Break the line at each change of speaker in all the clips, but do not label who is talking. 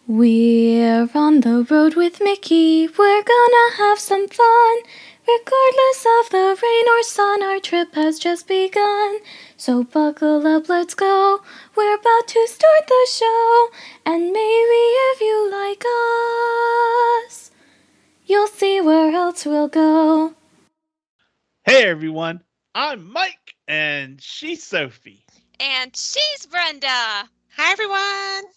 We're on the road with Mickey, we're gonna have some fun. Regardless of the rain or sun, our trip has just begun. So buckle up, let's go, we're about to start the show. And maybe if you like us, you'll see where else we'll go.
Hey everyone, I'm Mike and she's Sophie.
And she's Brenda.
Hi, everyone.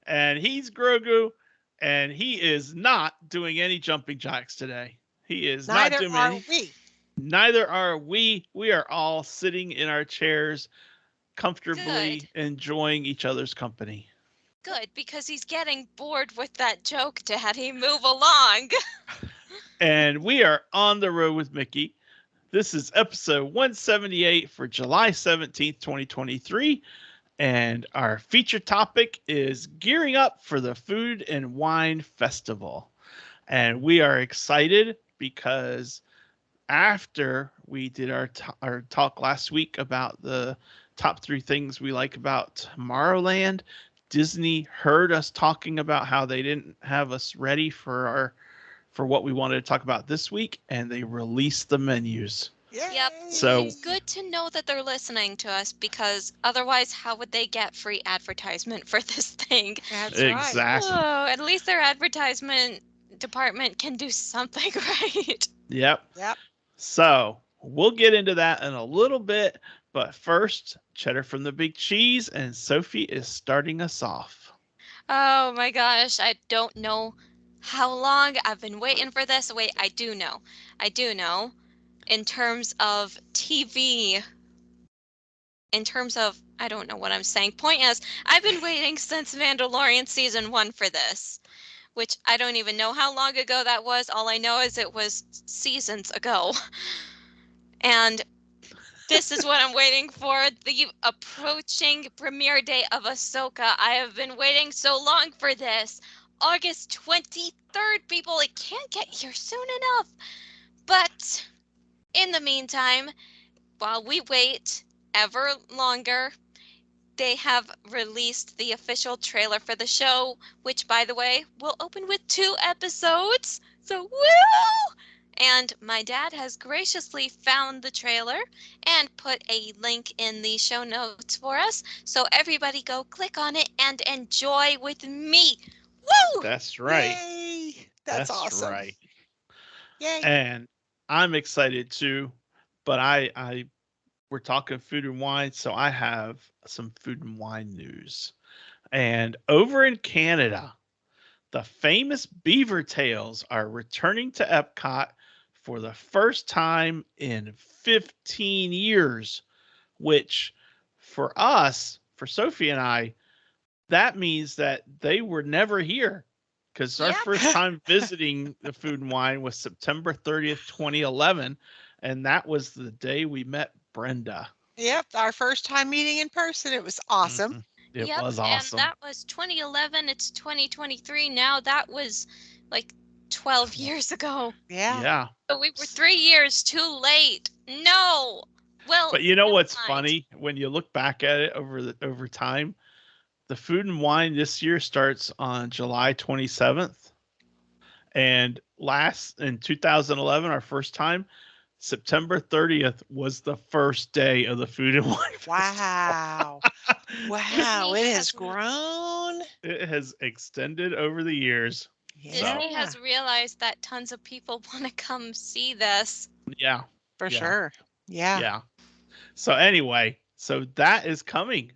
And he's Grogu and he is not doing any jumping jacks today. He is not
Neither
doing
are
any.
we.
Neither are we. We are all sitting in our chairs
Good.
comfortably enjoying each other's company.
Good, because he's getting bored with that joke, Daddy. Move along.
And we are on the road with Mickey. This is episode 178 for July 17th, 2023. And our feature topic is gearing up for the Food and Wine Festival. And we are excited because after we did our talk last week about the top 3 things we like about Tomorrowland, Disney heard us talking about how they didn't have us ready for what we wanted to talk about this week, and they released the menus.
Yep.
So
It's good to know that they're listening to us, because otherwise, how would they get free advertisement for this thing?
That's right.
exactly.
Oh, at least their advertisement department can do something right.
Yep.
Yep.
So we'll get into that in a little bit, but first, Cheddar from the Big Cheese, and Sophie is starting us off.
Oh my gosh, I don't know how long I've been waiting for this. Wait, I do know. I do know. In terms of TV, in terms of, I don't know what I'm saying. Point is, I've been waiting since Mandalorian season 1 for this, which I don't even know how long ago that was. All I know is it was seasons ago. And this is what I'm waiting for, the approaching premiere day of Ahsoka. I have been waiting so long for this. August 23rd, people. It can't get here soon enough. But in the meantime, while we wait ever longer, they have released the official trailer for the show, which, by the way, will open with 2 episodes. So, woo! And my dad has graciously found the trailer and put a link in the show notes for us. So everybody go click on it and enjoy with me. Woo!
That's right.
Yay. That's awesome.
right.
Yay.
And I'm excited too, but I we're talking food and wine, so I have some food and wine news. And over in Canada, the famous beaver tails are returning to Epcot for the first time in 15 years, which for us, for Sophie and I, that means that they were never here because our
Yep.
first time visiting the Food and Wine was September 30th, 2011. And that was the day we met Brenda.
Yep. Our first time meeting in person. It was awesome.
Mhm. It
Yep,
was
and
awesome.
that was 2011. It's 2023 now. That was like 12 years ago.
Yeah.
Yeah.
So we were 3 years too late. No. Well,
But you know
never
what's
mind.
funny when you look back at it over time? The Food and Wine this year starts on July 27th, and last in 2011, our first time, September 30th was the first day of the Food and Wine Festival.
Wow. Wow.
Disney
It has
has
grown.
It has extended over the years. So
Disney
Yeah.
has realized that tons of people want to come see this.
yeah,
For
yeah,
sure. Yeah.
yeah. So anyway, so that is coming,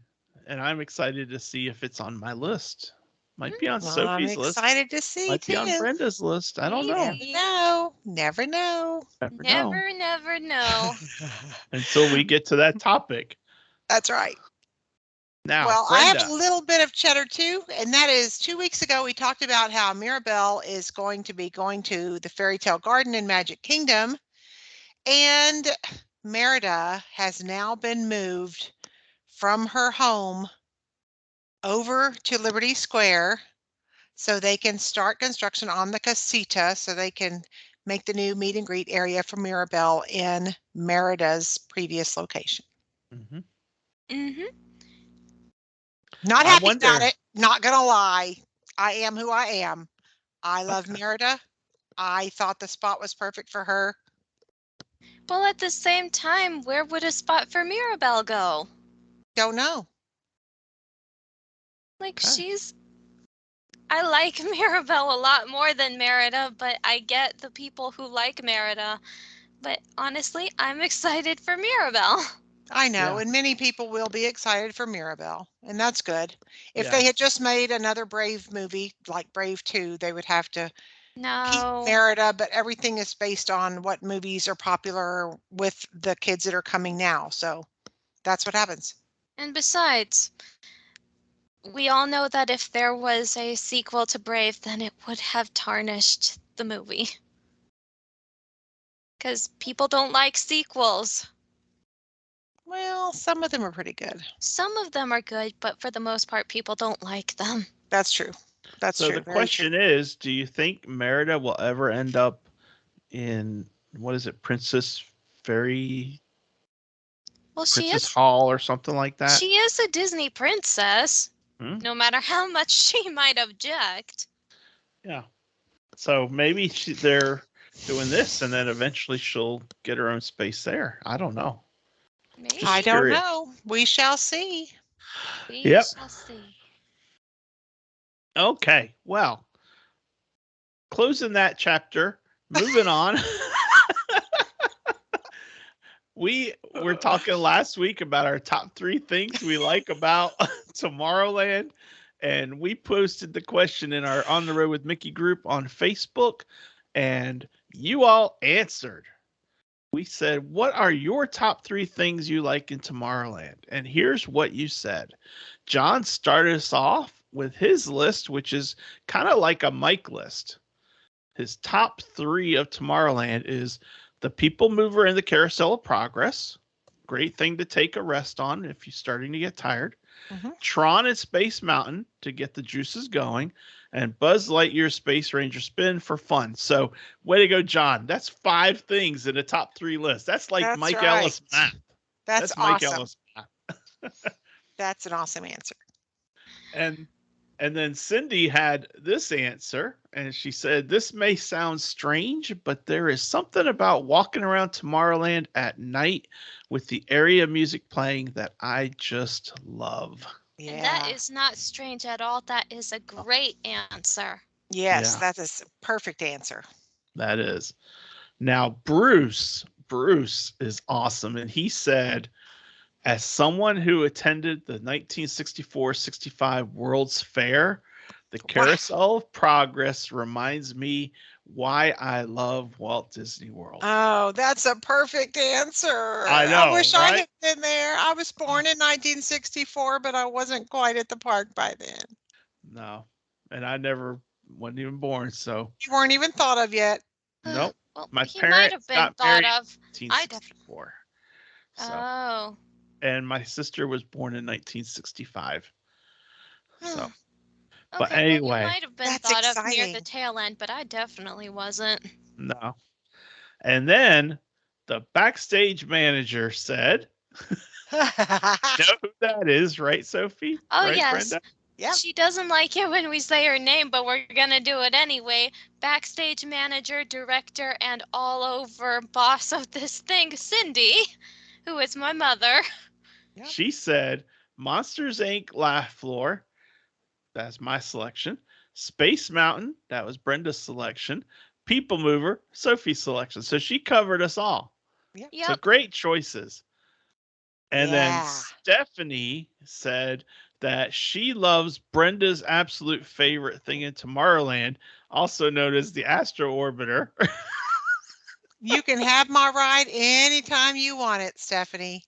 and I'm excited to see if it's on my list. Might be on
Well, I'm
Sophie's list.
excited to see
Might be on
too.
Brenda's list. I don't know.
Never
Maybe.
know. Never know.
Never know
Never know.
until we get to that topic.
That's right.
Now,
Well, I have
Brenda.
a little bit of cheddar too, and that is 2 weeks ago we talked about how Mirabelle is going to be going to the Fairy Tale Garden in Magic Kingdom, and Merida has now been moved from her home over to Liberty Square so they can start construction on the casita so they can make the new meet and greet area for Mirabelle in Merida's previous location.
Mhm.
Mm-hmm.
Not
I
happy about
wonder.
it, not gonna lie. I am who I am. I love Merida. I thought the spot was perfect for her.
Well, at the same time, where would a spot for Mirabelle go?
Don't know.
Like,
Okay.
I like Mirabelle a lot more than Merida, but I get the people who like Merida. But honestly, I'm excited for Mirabelle.
I know,
Yeah.
and many people will be excited for Mirabelle, and that's good. If they had
Yes.
just made another Brave movie like Brave 2, they would have to keep
No.
Merida, but everything is based on what movies are popular with the kids that are coming now. So that's what happens.
And besides, we all know that if there was a sequel to Brave, then it would have tarnished the movie. Because people don't like sequels.
Well, some of them are pretty good.
Some of them are good, but for the most part, people don't like them.
That's true. That's
So
true.
the
Very true.
question is, do you think Merida will ever end up in, what is it,
Well,
Princess Hall or something like that?
she is a Disney princess,
Hmm?
no matter how much she might object.
Yeah. So maybe they're doing this, and then eventually she'll get her own space there. I don't know.
Maybe.
Just
I don't
curious.
know. We shall see.
We
Yep.
shall see.
Okay. Well, closing that chapter. Moving on. We were talking last week about our top 3 things we like about Tomorrowland, and we posted the question in our On the Road with Mickey group on Facebook, and you all answered. We said, what are your top 3 things you like in Tomorrowland? And here's what you said. John started us off with his list, which is kind of like a Mike list. His top 3 of Tomorrowland is the People Mover and the Carousel of Progress. Great thing to take a rest on if you're starting to get tired.
Mhm.
Tron and Space Mountain to get the juices going. And Buzz Lightyear Space Ranger Spin for fun. So, way to go, John. That's 5 things in the top 3 list. That's like
That's
Mike
right.
Ellis math.
That's
Mike
awesome.
Ellis math.
That's an awesome answer.
And then Cindy had this answer, and she said, this may sound strange, but there is something about walking around Tomorrowland at night with the area music playing that I just love.
Yeah.
And that is not strange at all. That is a great answer.
Yes,
Yeah.
that is a perfect answer.
That is. Now, Bruce is awesome. And he said, as someone who attended the 1964-65 World's Fair, the Carousel of Progress reminds me why I love Walt Disney World.
Oh, that's a perfect answer.
I know,
I wish I
right?
had been there. I was born in 1964, but I wasn't quite at the park by then.
No, and I wasn't even born, so
You weren't even thought of yet.
nope.
Well,
My
he might have
parents
been
got
thought
married
of.
in
I
1964. So,
Oh.
and my sister was born in 1965. So, but
Okay, well, you
anyway,
might have been
That's
thought of near the
exciting.
tail end, but I definitely wasn't.
no. And then the backstage manager said, know who that is, right, Sophie?
Oh,
Right,
yes.
Brenda?
Yeah.
She doesn't like it when we say her name, but we're going to do it anyway. Backstage manager, director, and all over boss of this thing, Cindy, who is my mother.
Yep.
She said, Monsters Inc. Laugh Floor. That's my selection. Space Mountain. That was Brenda's selection. People Mover. Sophie's selection. So she covered us all.
Yep.
So
Yep.
great choices. And then
Yeah.
Stephanie said that she loves Brenda's absolute favorite thing in Tomorrowland, also known as the Astro Orbiter.
You can have my ride anytime you want it, Stephanie.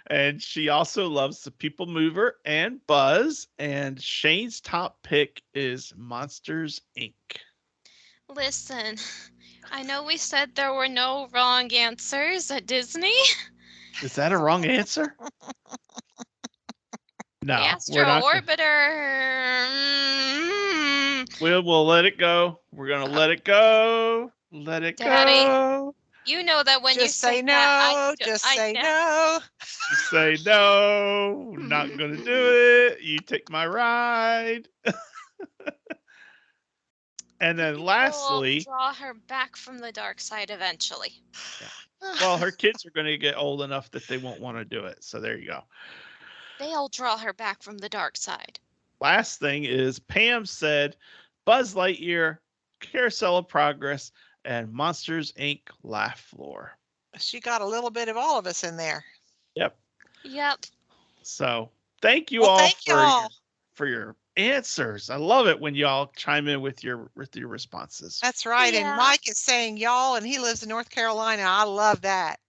And she also loves the People Mover and Buzz. And Shane's top pick is Monsters Inc.
Listen, I know we said there were no wrong answers at Disney.
Is that a wrong answer? No,
The
we're
Astro
not.
Orbiter.
We'll let it go. We're gonna let it go. Let it
Daddy.
go.
You know that when you
Just say
say that,
no. Just say no.
Just say no. Not gonna do it. You take my ride. And then
Maybe
lastly,
we'll draw her back from the dark side eventually.
well, her kids are going to get old enough that they won't want to do it. So there you go.
They'll draw her back from the dark side.
Last thing is Pam said Buzz Lightyear, Carousel of Progress, and Monsters Inc. Laugh Floor.
She got a little bit of all of us in there.
Yep.
Yep.
So thank you
Well,
all
thank
for
y'all.
your answers. I love it when y'all chime in with your responses.
That's right.
Yeah.
And Mike is saying y'all, and he lives in North Carolina. I love that.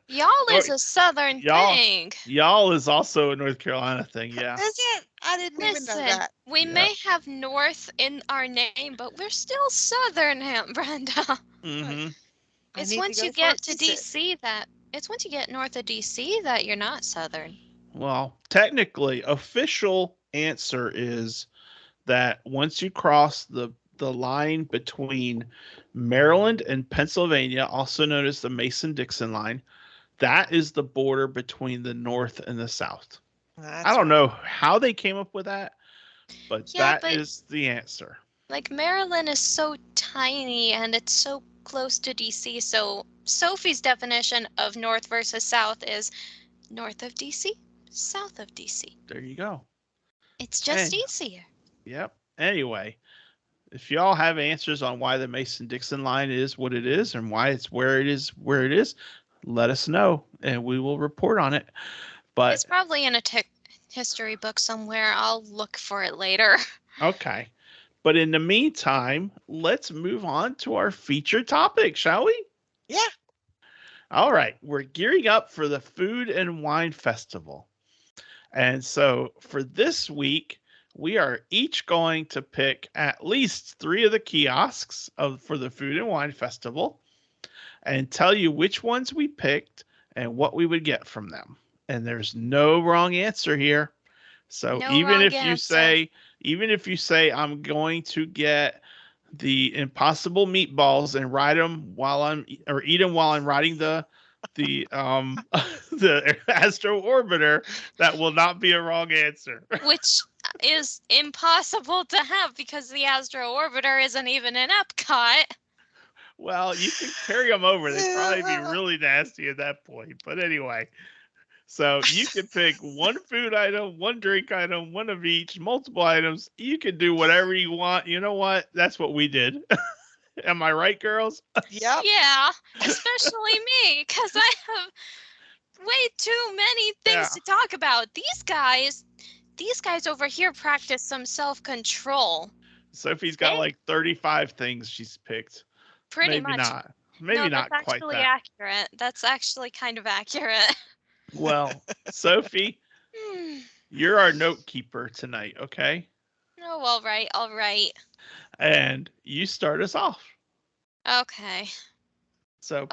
Y'all is a southern thing.
Y'all is also a North Carolina thing, yeah.
Is it? I didn't even know
Listen,
that.
we
Yep.
may have North in our name, but we're still southern, Brenda.
Mm-hmm.
I
It's
need
once
to go
you
for a
get to
visit.
DC it's once you get north of DC that you're not southern.
Well, technically, official answer is that once you cross the line between Maryland and Pennsylvania, also known as the Mason-Dixon line, that is the border between the North and the South.
That's
I don't
right.
know how they came up with that, but
Yeah,
that is
but
the answer.
like Maryland is so tiny and it's so close to DC, so Sophie's definition of north versus south is north of DC, south of DC.
There you go.
It's just
Hey,
easier.
yep. Anyway, if y'all have answers on why the Mason-Dixon line is what it is and why it's where it is, let us know and we will report on it. But
It's probably in a history book somewhere. I'll look for it later.
okay. But in the meantime, let's move on to our featured topic, shall we?
Yeah.
All right. We're gearing up for the Food and Wine Festival. And so for this week, we are each going to pick at least 3 of the kiosks for the Food and Wine Festival and tell you which ones we picked and what we would get from them. And there's no wrong answer here. So
No
even
wrong
if you
answer.
say I'm going to get the Impossible meatballs and eat them while I'm riding the the Astro Orbiter, that will not be a wrong answer.
Which is impossible to have because the Astro Orbiter isn't even in Epcot.
Well, you can carry them over. They'd probably be really nasty at that point. But anyway, so you can pick one food item, one drink item, one of each, multiple items. You can do whatever you want. You know what? That's what we did. Am I right, girls?
Yep.
Yeah, especially me, because I have way too many things to talk about. These guys over here practice some self-control.
Sophie's got like 35 things she's picked.
Pretty
Maybe
much.
not. Maybe
No,
not
that's
quite
actually
that.
accurate. That's actually kind of accurate.
Well, Sophie, you're our note keeper tonight, okay?
Oh, all right, all right.
And you start us off.
Okay.
So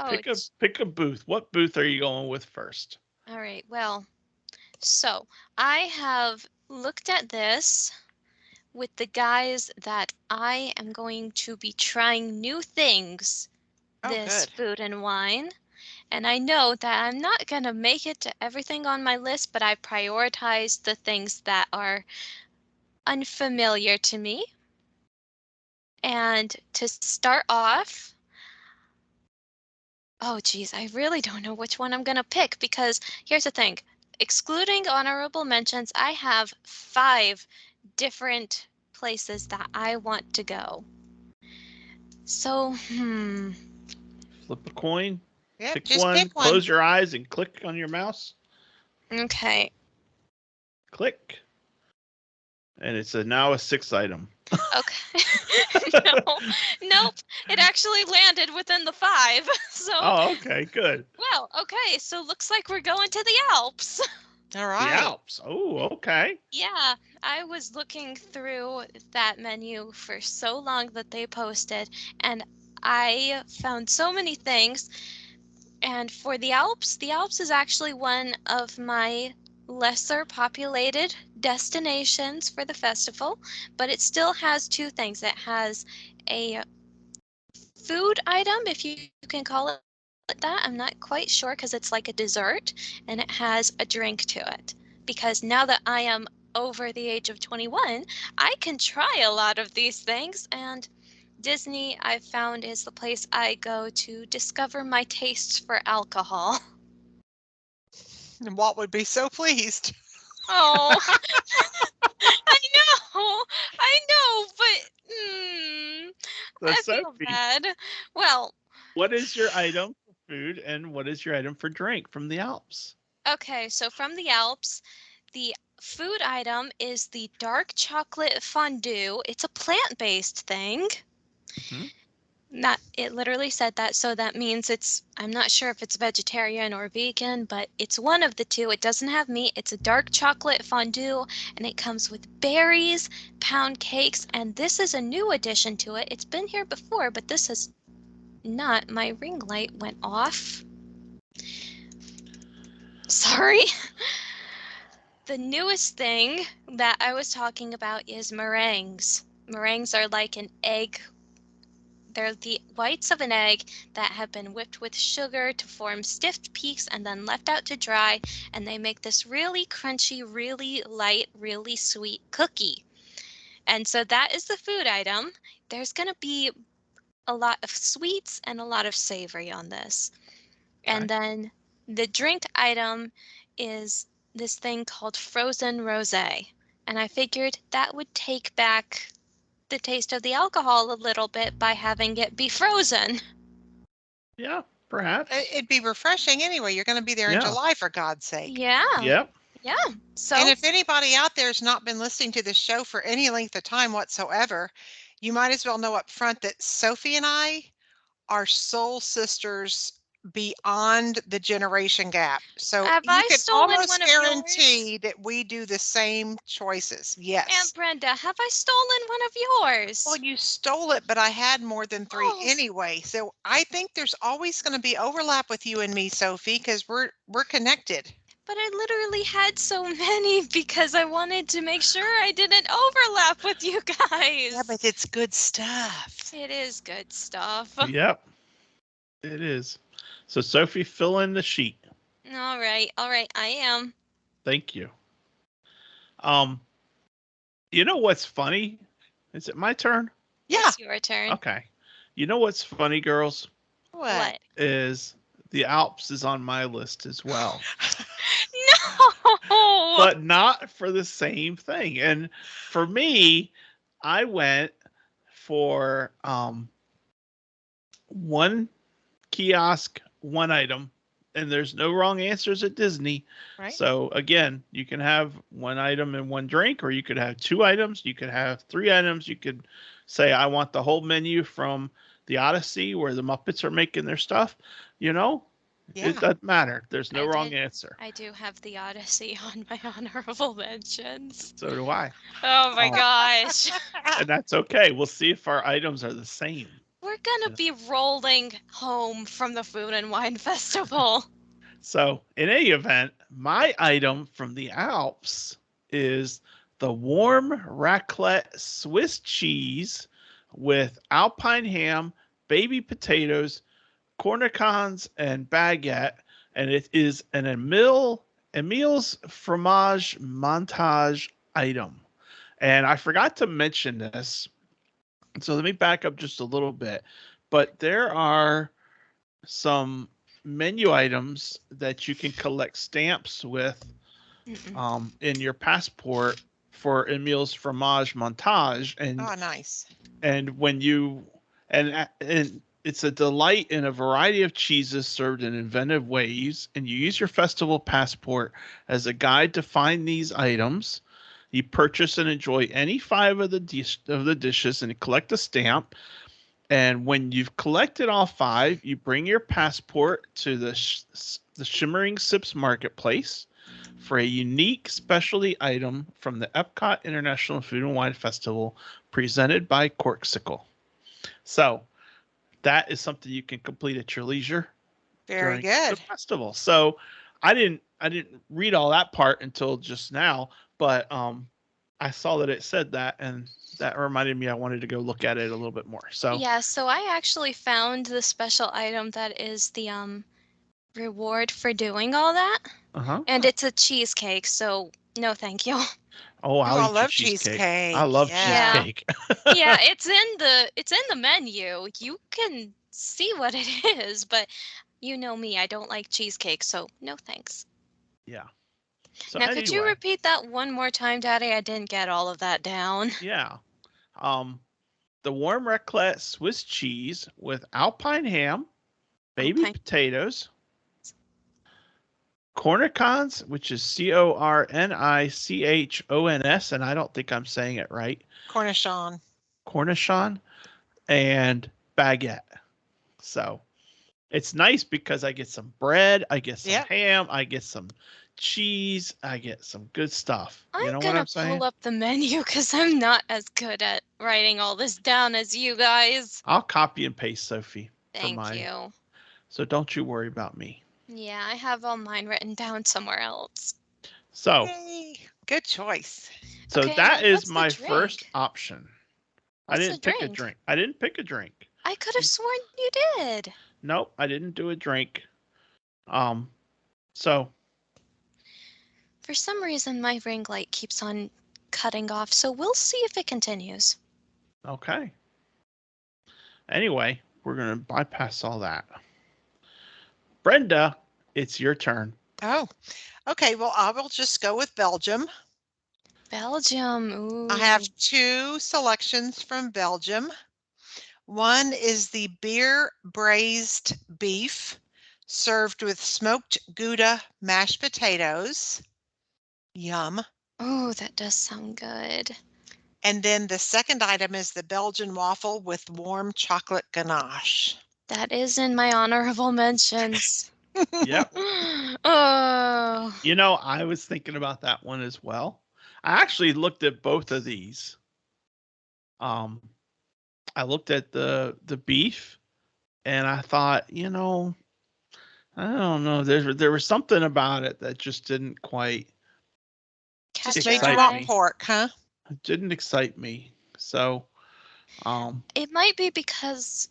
pick a booth. What booth are you going with first?
All right. Well, so I have looked at this with the guys that I am going to be trying new things this Food and Wine. And I know that I'm not going to make it to everything on my list, but I prioritized the things that are unfamiliar to me. And to start off, oh geez, I really don't know which one I'm going to pick because here's the thing. Excluding honorable mentions, I have 5 different places that I want to go. So,
Flip a coin.
Yep,
Pick
just
one.
pick one.
Close your eyes and click on your mouse.
Okay.
Click. And it's now a 6 item.
Okay. No, nope. It actually landed within the 5. So.
Oh, okay, good.
Well, okay. So looks like we're going to the Alps.
All right.
The Alps. Oh, okay.
Yeah, I was looking through that menu for so long that they posted, and I found so many things. And for the Alps is actually one of my lesser populated destinations for the festival, but it still has 2 things. It has a food item, if you can call it that. I'm not quite sure because it's like a dessert, and it has a drink to it. Because now that I am over the age of 21, I can try a lot of these things, and Disney, I've found, is the place I go to discover my tastes for alcohol.
And Walt would be so pleased.
Oh, I know, but
So
I feel
Sophie,
bad. Well,
what is your item for food and what is your item for drink from the Alps?
okay, so from the Alps, the food item is the dark chocolate fondue. It's a plant-based thing.
Hmm?
Not, it literally said that, so that means I'm not sure if it's vegetarian or vegan, but it's one of the two. It doesn't have meat. It's a dark chocolate fondue, and it comes with berries, pound cakes, and this is a new addition to it. It's been here before, but this is not. My ring light went off. Sorry. The newest thing that I was talking about is meringues. Meringues are like an egg. They're the whites of an egg that have been whipped with sugar to form stiff peaks and then left out to dry, and they make this really crunchy, really light, really sweet cookie. And so that is the food item. There's going to be a lot of sweets and a lot of savory on this. And then the drink item is this thing called frozen rosé. And I figured that would take back the taste of the alcohol a little bit by having it be frozen.
Yeah, perhaps.
It'd be refreshing anyway. You're going to be there in
Yeah.
July, for God's sake.
Yeah.
Yep.
Yeah. So
And if anybody out there has not been listening to this show for any length of time whatsoever, you might as well know up front that Sophie and I are soul sisters beyond the generation gap. So
have
you
I
can
stolen
almost
one of yours?
guarantee that we do the same choices.
Aunt
Yes.
Brenda, have I stolen one of yours?
Well, you stole it, but I had more than 3
Oh.
anyway. So I think there's always going to be overlap with you and me, Sophie, because we're connected.
But I literally had so many because I wanted to make sure I didn't overlap with you guys.
Yeah, but it's good stuff.
It is good stuff.
Yep. It is. So Sophie, fill in the sheet.
All right, I am.
Thank you. You know what's funny? Is it my turn?
Yeah.
It's your turn.
Okay. You know what's funny, girls?
What?
Is the Alps is on my list as well.
No.
But not for the same thing. And for me, I went for one kiosk, one item, and there's no wrong answers at Disney.
Right.
So again, you can have one item and one drink, or you could have two items, you could have three items, you could say I want the whole menu from the Odyssey where the Muppets are making their stuff, you know?
Yeah.
It doesn't matter. There's no
I
wrong
did-
answer.
I do have the Odyssey on my honorable mentions.
So do I.
Oh my
Oh.
gosh.
And that's okay. We'll see if our items are the same.
We're gonna be rolling home from the Food and Wine Festival.
So, in any event, my item from the Alps is the warm raclette Swiss cheese with alpine ham, baby potatoes, cornichons, and baguette. And it is an Emile's fromage montage item. And I forgot to mention this. So let me back up just a little bit. But there are some menu items that you can collect stamps with in your passport for Emile's fromage montage, and
Oh, nice.
and when you and it's a delight in a variety of cheeses served in inventive ways, and you use your festival passport as a guide to find these items. You purchase and enjoy any five of the dishes and collect a stamp. And when you've collected all five, you bring your passport to the Shimmering Sips Marketplace for a unique specialty item from the Epcot International Food and Wine Festival presented by Corksicle. So that is something you can complete at your leisure
Very
during
good.
the festival. So I didn't read all that part until just now, but I saw that it said that, and that reminded me I wanted to go look at it a little bit more. So
Yeah, so I actually found the special item that is the reward for doing all that.
Uh-huh.
And it's a cheesecake, so no thank you.
Oh, I'll
Oh, I
eat your
love
cheesecake.
cheesecake.
I love
Yeah.
cheesecake.
Yeah, it's in the menu. You can see what it is, but you know me, I don't like cheesecake, so no thanks.
Yeah. So
Now, could you
anyway,
repeat that one more time, Daddy? I didn't get all of that down.
yeah. The warm raclette Swiss cheese with alpine ham, baby
Alpine.
potatoes, cornichons, which is Cornichons, and I don't think I'm saying it right.
Cornichon.
Cornichon and baguette. So it's nice because I get some bread, I get some
Yep.
ham, I get some cheese, I get some good stuff. You
I'm
know what
gonna
I'm saying?
pull up the menu because I'm not as good at writing all this down as you guys.
I'll copy and paste, Sophie, for
Thank
mine.
you.
So don't you worry about me.
Yeah, I have all mine written down somewhere else.
So,
Yay. Good choice.
Okay,
that
and
is
what's the
my first
drink?
option. I
What's the
didn't pick a
drink?
drink. I didn't pick a drink.
I could have sworn you did.
Nope, I didn't do a drink. So
For some reason, my ring light keeps on cutting off, so we'll see if it continues.
okay. Anyway, we're gonna bypass all that. Brenda, it's your turn.
Oh, okay. Well, I will just go with Belgium.
Belgium. Ooh.
I have two selections from Belgium. One is the beer braised beef served with smoked Gouda mashed potatoes. Yum.
Oh, that does sound good.
And then the second item is the Belgian waffle with warm chocolate ganache.
That is in my honorable mentions.
Yep.
Oh.
You know, I was thinking about that one as well. I actually looked at both of these. I looked at the beef, and I thought, you know, I don't know. There was something about it that just didn't quite
Catch
Just
your
made you
excite
want
me.
pork, huh?
It didn't excite me. So,
It might be because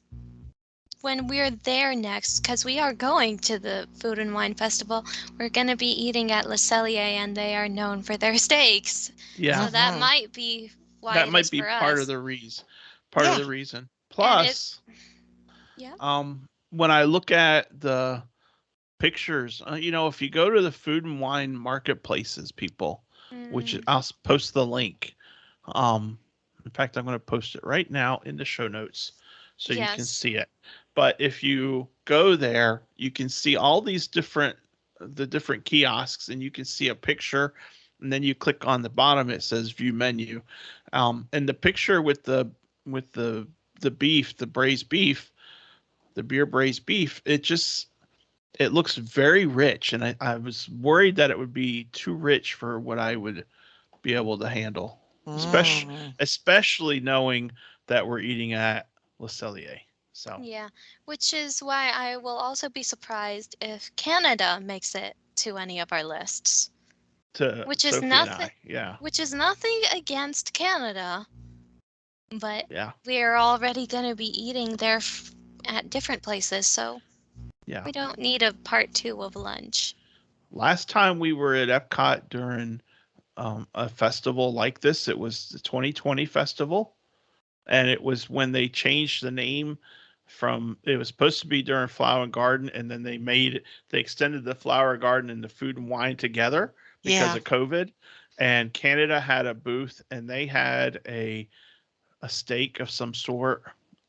when we're there next, because we are going to the Food and Wine Festival, we're going to be eating at Le Cellier, and they are known for their steaks.
yeah,
So that
Mhm.
might be why
that
it
might
is
be
for
part
us.
of the reason. Part of
Yeah.
the reason.
And it,
Plus,
yeah.
when I look at the pictures, you know, if you go to the food and wine marketplaces, people, which
Mm,
I'll post the link. In fact, I'm going to post it right now in the show notes so you can
yes.
see it. But if you go there, you can see all these different kiosks, and you can see a picture, and then you click on the bottom, it says view menu. And the picture with the beef, the braised beef, the beer braised beef, it looks very rich, and I was worried that it would be too rich for what I would be able to handle, especially
Mm.
especially knowing that we're eating at Le Cellier. So
Yeah. Which is why I will also be surprised if Canada makes it to any of our lists.
to
Which is
Sophie and
nothing.
I, yeah,
Which is nothing against Canada, but
yeah,
we're already going to be eating there at different places, so
yeah.
we don't need a part two of lunch.
Last time we were at Epcot during a festival like this, it was the 2020 festival, and it was when they changed the name from, it was supposed to be during Flower and Garden, and then they extended the Flower Garden and the Food and Wine together because
Yeah.
of COVID. And Canada had a booth, and they had a steak of some sort,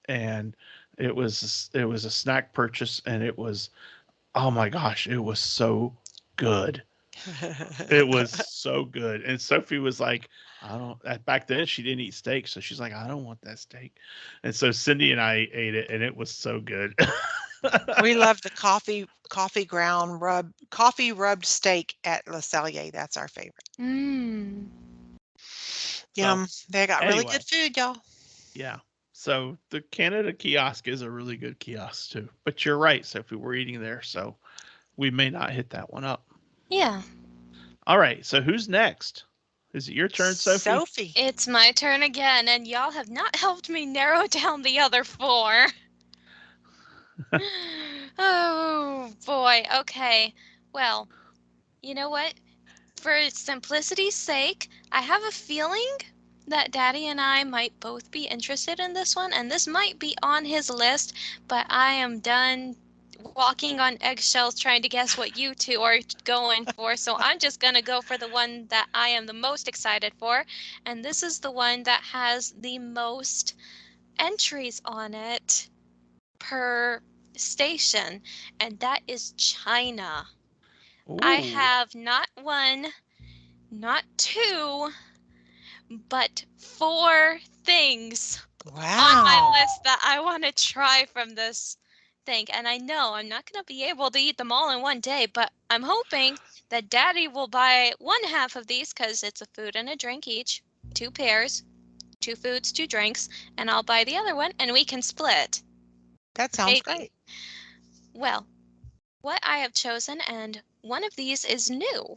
and it was a snack purchase, and it was, oh my gosh, it was so good. It was so good. And Sophie was like, I don't, back then she didn't eat steak. So she's like, I don't want that steak. And so Cindy and I ate it, and it was so good.
We love the coffee rubbed steak at Le Cellier. That's our favorite.
Mmm.
Yum. They got really
Anyway,
good food, y'all.
yeah. So the Canada kiosk is a really good kiosk too. But you're right, Sophie, we're eating there. So we may not hit that one up.
Yeah.
All right. So who's next? Is it your turn, Sophie?
Sophie.
It's my turn again, and y'all have not helped me narrow down the other four. Oh boy. Okay. Well, you know what? For simplicity's sake, I have a feeling that Daddy and I might both be interested in this one, and this might be on his list, but I am done walking on eggshells trying to guess what you two are going for, so I'm just going to go for the one that I am the most excited for, and this is the one that has the most entries on it per station, and that is China. I
Ooh.
have not one, not two, but four things on my
Wow.
list that I want to try from this thing. And I know I'm not going to be able to eat them all in one day, but I'm hoping that Daddy will buy one half of these because it's a food and a drink each, two pairs, two foods, two drinks, and I'll buy the other one and we can split.
That sounds
Maybe.
great.
Well, what I have chosen, and one of these is new.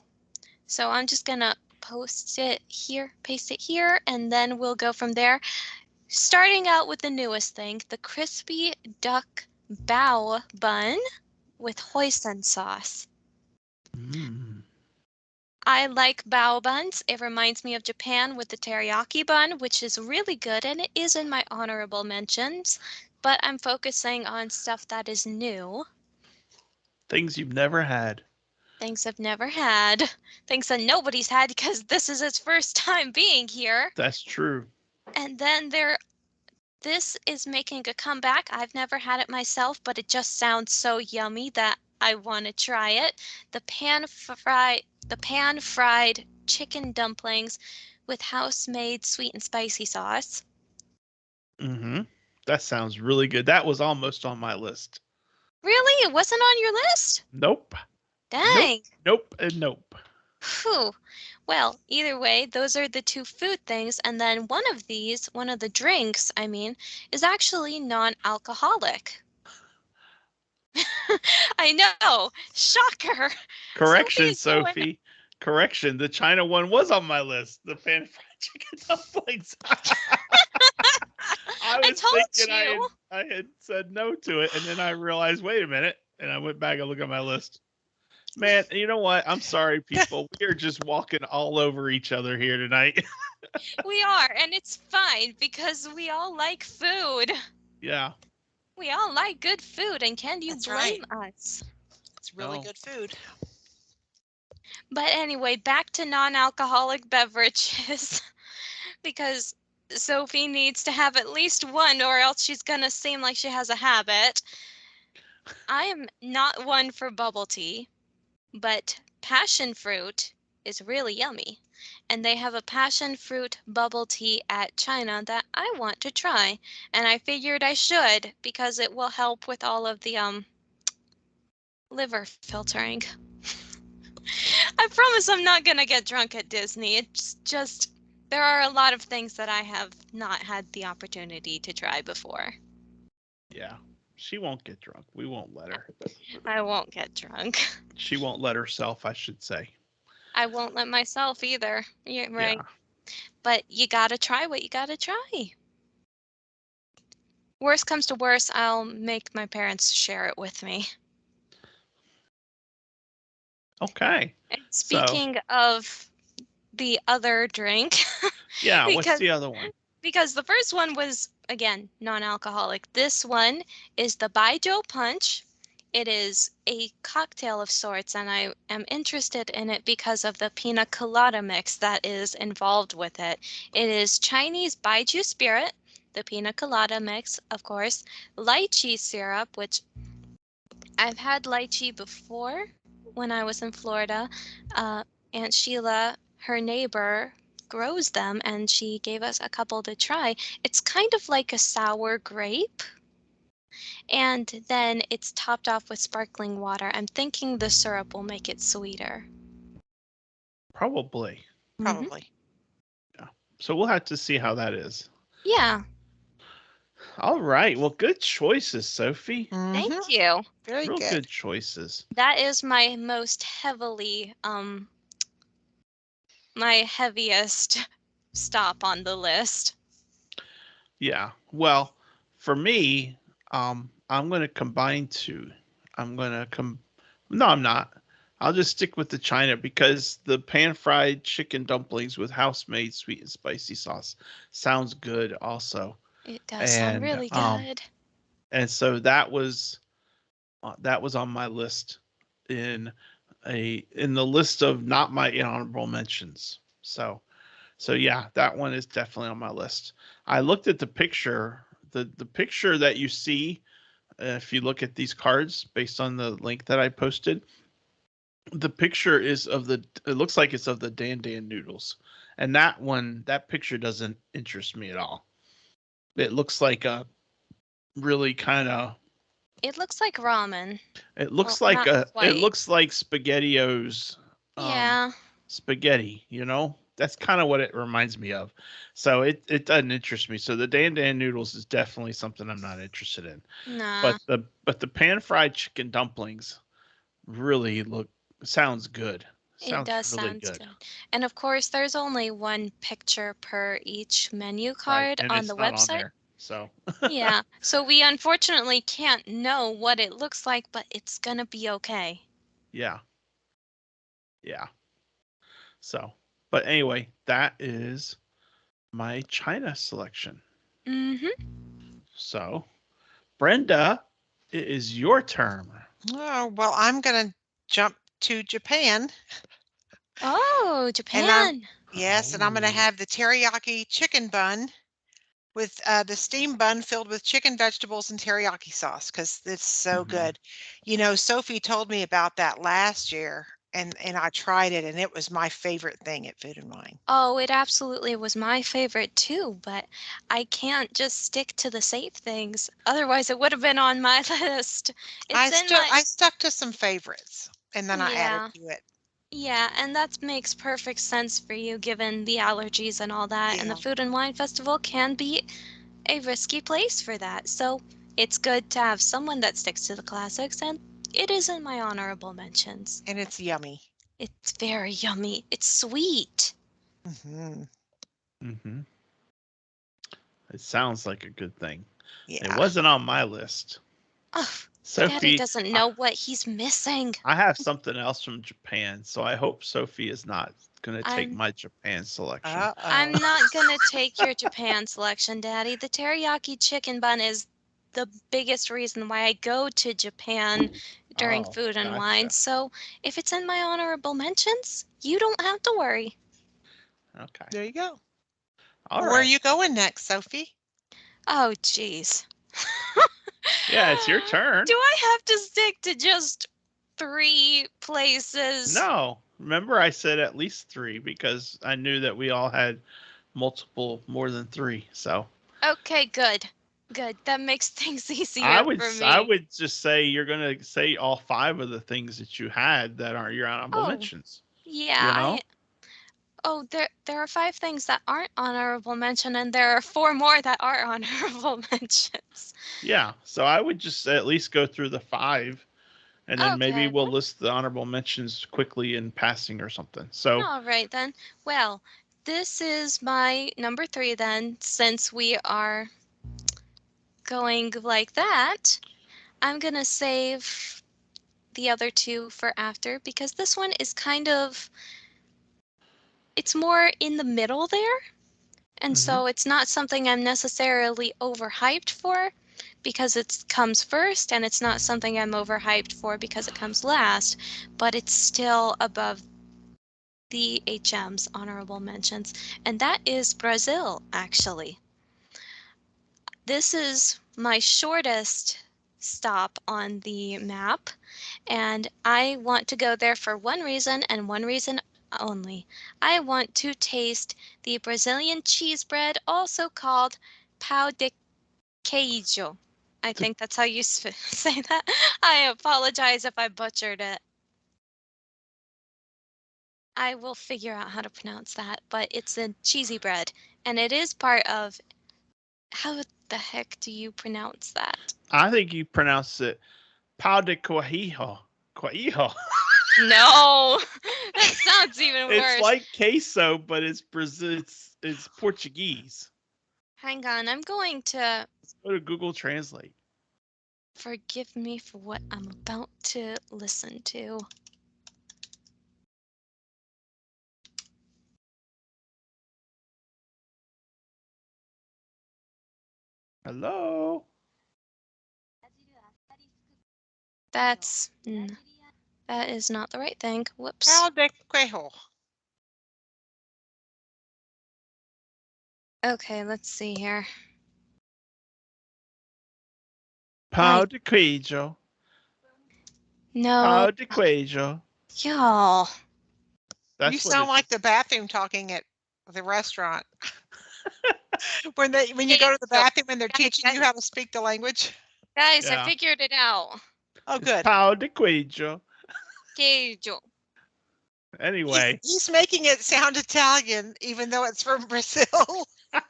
So I'm just going to post it here, paste it here, and then we'll go from there. Starting out with the newest thing, the crispy duck bao bun with hoisin sauce.
Mm.
I like bao buns. It reminds me of Japan with the teriyaki bun, which is really good, and it is in my honorable mentions, but I'm focusing on stuff that is new,
Things you've never had.
things I've never had, things that nobody's had because this is its first time being here.
That's true.
And then this is making a comeback. I've never had it myself, but it just sounds so yummy that I want to try it. The pan fried chicken dumplings with house-made sweet and spicy sauce.
Mm-hmm. That sounds really good. That was almost on my list.
Really? It wasn't on your list?
Nope. Nope.
Dang.
Nope. And nope.
Phew. Well, either way, those are the two food things, and then one of the drinks, I mean, is actually non-alcoholic. I know. Shocker.
Correction,
Sophie's going.
Sophie. Correction. The China one was on my list. The pan fried chicken dumplings. I
I
was
told
thinking
you.
I had said no to it, and then I realized, wait a minute, and I went back and looked at my list. Man, you know what? I'm sorry, people. We are just walking all over each other here tonight.
We are, and it's fine because we all like food.
Yeah.
We all like good food, and can you
That's right.
blame us?
It's really
No.
good food.
But anyway, back to non-alcoholic beverages because Sophie needs to have at least one or else she's gonna seem like she has a habit. I am not one for bubble tea, but passion fruit is really yummy. And they have a passion fruit bubble tea at China that I want to try. And I figured I should because it will help with all of the liver filtering. I promise I'm not gonna get drunk at Disney. It's just there are a lot of things that I have not had the opportunity to try before.
Yeah. She won't get drunk. We won't let her.
I won't get drunk.
She won't let herself, I should say.
I won't let myself either. You're right.
Yeah.
But you gotta try what you gotta try. Worst comes to worst, I'll make my parents share it with me.
Okay.
And
So,
speaking of the other drink,
yeah, what's
because
the other one?
because the first one was again non-alcoholic. This one is the Baijiu Punch. It is a cocktail of sorts, and I am interested in it because of the pina colada mix that is involved with it. It is Chinese Baijiu spirit, the pina colada mix, of course, lychee syrup, which I've had lychee before when I was in Florida. Aunt Sheila, her neighbor, grows them and she gave us a couple to try. It's kind of like a sour grape, and then it's topped off with sparkling water. I'm thinking the syrup will make it sweeter.
Probably.
Probably.
Yeah. So we'll have to see how that is.
Yeah,
All right. Well, good choices, Sophie.
thank
Mhm.
you.
Very
Real
good.
good choices.
That is my most heavily, my heaviest stop on the list.
Yeah. Well, for me, I'm gonna combine two. I'm gonna No, I'm not. I'll just stick with the China because the pan fried chicken dumplings with house made sweet and spicy sauce sounds good also.
It does sound
And
really good.
and so that was on my list in in the list of not my honorable mentions. So yeah, that one is definitely on my list. I looked at the picture, the picture that you see if you look at these cards based on the link that I posted. The picture is of the it looks like it's of the Dan Dan noodles. And that picture doesn't interest me at all. It looks like a really kind of
It looks like ramen.
it
Well,
looks like
not
it
quite.
looks like SpaghettiOs
Yeah,
spaghetti, you know? That's kind of what it reminds me of. So it doesn't interest me. So the Dan Dan noodles is definitely something I'm not interested in.
nah.
But the pan fried chicken dumplings really sounds good.
It
Sounds
does
really
sounds
good.
good. And of course, there's only one picture per each menu
Right.
card
And
on the
it's not on
website.
there. So
Yeah, so we unfortunately can't know what it looks like, but it's gonna be okay.
yeah. Yeah. So but anyway, that is my China selection.
Mm-hmm.
So Brenda, it is your turn.
Oh, well, I'm going to jump to Japan.
Oh,
And I'm,
Japan.
yes, and I'm going to
Oh.
have the teriyaki chicken bun with the steamed bun filled with chicken, vegetables, and teriyaki sauce because it's so
Mhm.
good. Sophie told me about that last year, and I tried it, and it was my favorite thing at Food and Wine.
Oh, it absolutely was my favorite too, but I can't just stick to the safe things. Otherwise, it would have been on my list. It's in my
I stuck to some favorites, and then I added
yeah.
to it.
Yeah, and that makes perfect sense for you given the allergies and all that. And the
Yeah,
Food and Wine Festival can be a risky place for that. So it's good to have someone that sticks to the classics, and it is in my honorable mentions.
and it's yummy.
It's very yummy. It's sweet.
Hmm.
Mhm. It sounds like a good thing. It
Yeah.
wasn't on my list.
Oh, Daddy
Sophie,
doesn't know what he's missing.
I have something else from Japan, so I hope Sophie is not going to take
I'm
my Japan selection.
I'm
Uh-oh.
not gonna take your Japan selection, Daddy. The teriyaki chicken bun is the biggest reason why I go to Japan during
Oh,
Food and Wine.
gotcha.
So if it's in my honorable mentions, you don't have to worry.
Okay.
There you go.
All
Where are
right.
you going next, Sophie?
Oh, jeez.
Yeah, it's your turn.
Do I have to stick to just 3 places?
No, remember I said at least three because I knew that we all had multiple, more than three. So
Okay, good. Good. That makes things
I
easier
would
for
I
me.
would just say you're gonna say all five of the things that you had that are your honorable
Oh,
mentions.
yeah,
You
I
know?
Oh, there are 5 things that aren't honorable mention, and there are 4 more that are honorable mentions.
Yeah. So I would just at least go through the five, and then maybe
Okay,
we'll list the honorable mentions quickly in passing or something. So
all right then. Well, this is my number 3 then, since we are going like that. I'm gonna save the other 2 for after because this one is it's more in the middle there. And
mhm.
so it's not something I'm necessarily overhyped for because it comes first, and it's not something I'm overhyped for because it comes last, but it's still above the HM's honorable mentions. And that is Brazil, actually. This is my shortest stop on the map, and I want to go there for one reason and one reason only. I want to taste the Brazilian cheese bread, also called pão de queijo. I
The-
think that's how you say that. I apologize if I butchered it. I will figure out how to pronounce that, but it's a cheesy bread, and it is part of. How the heck do you pronounce that?
I think you pronounce it pau de coelho. Coelho.
No, that sounds even
It's
worse.
like queso, but it's Brazil. It's Portuguese.
Hang on, I'm going to.
Let's go to Google Translate.
Forgive me for what I'm about to listen to.
Hello.
That is not the right thing. Whoops.
Pao de quejo.
Okay, let's see here.
Pau de queijo.
No,
Pau de queijo.
y'all.
That's
You
what
sound
it
like
is.
the bathroom talking at the restaurant. when you go to the
Queijo.
bathroom and they're
Guys,
teaching you how to speak the language.
Guys, I
Yeah.
figured it out.
Oh,
It's
good.
pau de queijo.
Queijo.
Anyway,
He's making it sound Italian, even though it's from Brazil.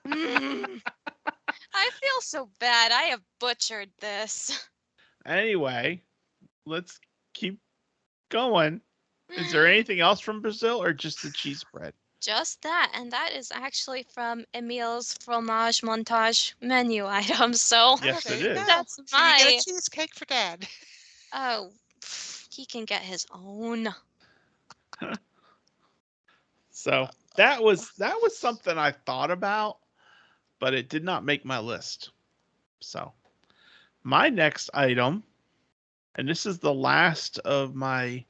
Mm. I feel so bad. I have butchered this.
anyway, let's keep going. Is there anything else from Brazil or just the cheese bread?
Just that, and that is actually from Emil's Fromage Montage menu item. So
Yes,
there
it
you
is.
go.
that's
So you get
my.
a cheesecake for Dad.
Oh, he can get his own.
So that was something I thought about, but it did not make my list. So my next item, and this is the last of my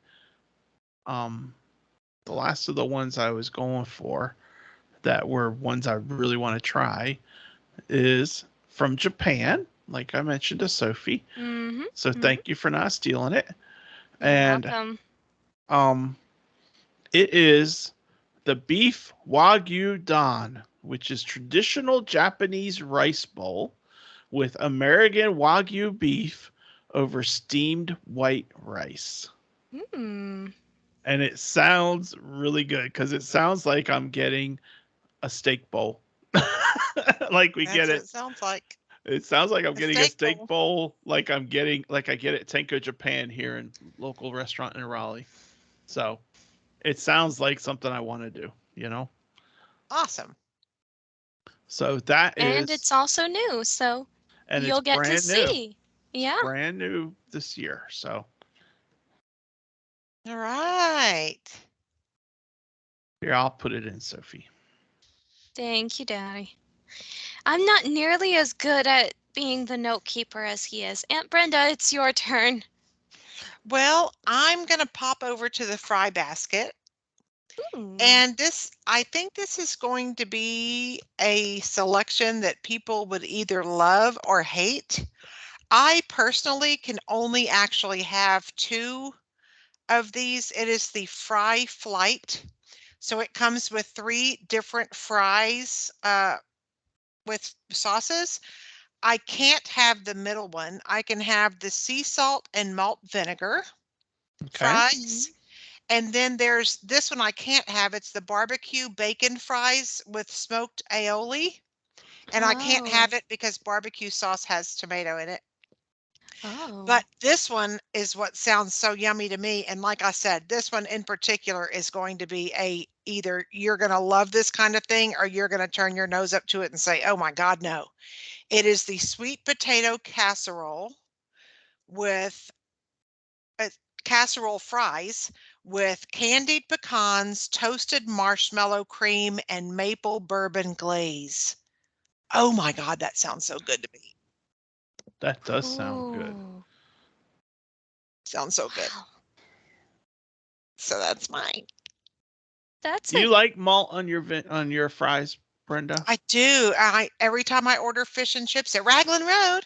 the last of the ones I was going for that were ones I really want to try, is from Japan, like I mentioned to Sophie.
Mm-hmm.
So thank you for not stealing it.
You're
And
welcome.
it is the beef wagyu dan, which is traditional Japanese rice bowl with American wagyu beef over steamed white rice.
Hmm.
And it sounds really good because it sounds like I'm getting a steak bowl. like we
That's
get
what
it.
it sounds like.
It sounds like I'm
A
getting a
steak
steak
bowl.
bowl, like I get it at Tenko Japan here in local restaurant in Raleigh. So it sounds like something I want to do, you know?
Awesome.
So that
And
is,
it's also new, so
and it's
you'll get to
brand new.
see. Yeah.
Brand new this year. So
All right.
here, I'll put it in, Sophie.
Thank you, Daddy. I'm not nearly as good at being the note keeper as he is. Aunt Brenda, it's your turn.
Well, I'm going to pop over to the fry basket.
Ooh.
And I think this is going to be a selection that people would either love or hate. I personally can only actually have two of these. It is the Fry Flight. So it comes with 3 different fries with sauces. I can't have the middle one. I can have the sea salt and malt vinegar
Okay.
fries. And then there's this one I can't have. It's the barbecue bacon fries with smoked aioli. And I can't have
Oh.
it because barbecue sauce has tomato in it.
Oh.
But this one is what sounds so yummy to me. And like I said, this one in particular is going to be either you're going to love this kind of thing or you're going to turn your nose up to it and say, oh my God, no. It is the sweet potato casserole with casserole fries with candied pecans, toasted marshmallow cream, and maple bourbon glaze. Oh my God, that sounds so good to me.
That does sound good.
Ooh.
Sounds so good.
Wow.
So that's mine.
That's
Do you like malt on your fries, Brenda?
I do. Every time I order fish and chips at Raglan Road,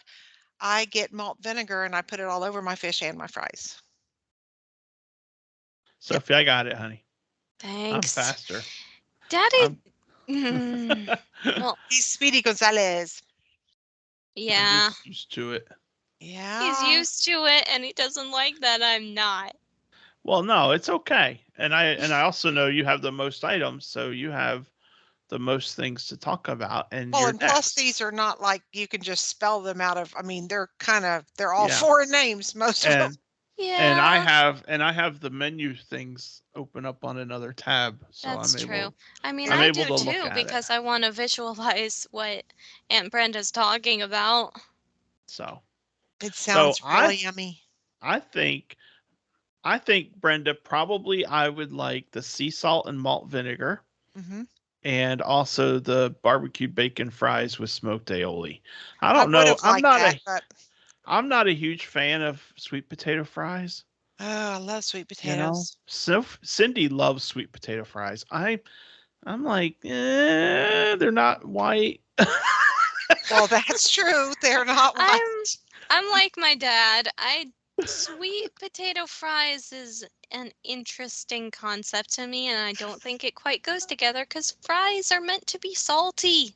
I get malt vinegar and I put it all over my fish and my fries.
Sophie, I got it, honey. I'm
Thanks.
faster.
Daddy.
I'm
Well,
He's Speedy Gonzalez.
yeah.
just used to it.
Yeah.
He's used to it and he doesn't like that I'm not.
Well, no, it's okay. And I also know you have the most items, so you have the most things to talk about, and
Well,
you're
and plus
next.
these are not like you can just spell them out of, I mean, they're all
Yeah.
foreign names, most of them.
And I
Yeah.
have the menu things open up on another tab, so
That's true. I mean,
I'm
I
able
do
to look
too
at it.
because I want to visualize what Aunt Brenda's talking about.
So
It
So
sounds really yummy.
I think Brenda, probably I would like the sea salt and malt vinegar,
Hmm.
and also the barbecue bacon fries with smoked aioli. I
I
don't
would
know.
have liked that, but
I'm not a huge fan of sweet potato fries.
oh, I love sweet
You know,
potatoes.
so Cindy loves sweet potato fries. I'm like, they're not white.
Well, that's true. They're not
I'm
white.
I'm like my dad. Sweet potato fries is an interesting concept to me, and I don't think it quite goes together because fries are meant to be salty.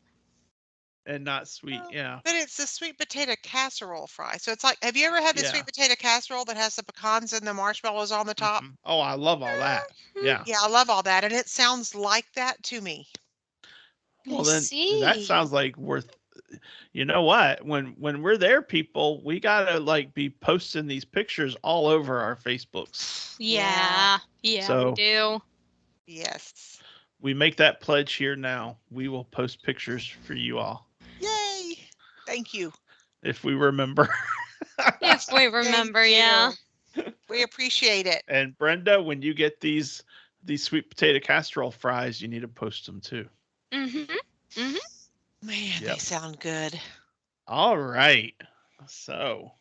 And not sweet.
Well,
Yeah.
but it's the sweet potato casserole fry. So it's like, have you ever had the
Yeah.
sweet potato casserole that has the pecans and the marshmallows on the top?
Oh, I love all that.
Mhm.
Yeah.
Yeah, I love all that, and it sounds like that to me.
I
Well, then that
see.
sounds like worth. You know what? When we're there, people, we gotta like be posting these pictures all over our Facebooks.
Yeah.
Yeah, we
So
do.
Yes.
we make that pledge here now. We will post pictures for you all
Yay. Thank you.
if we remember.
If we
Thank
remember, yeah.
you. We appreciate it.
And Brenda, when you get these sweet potato casserole fries, you need to post them too.
Mhm. Mhm.
Man, they
Yep.
sound good.
All right. So,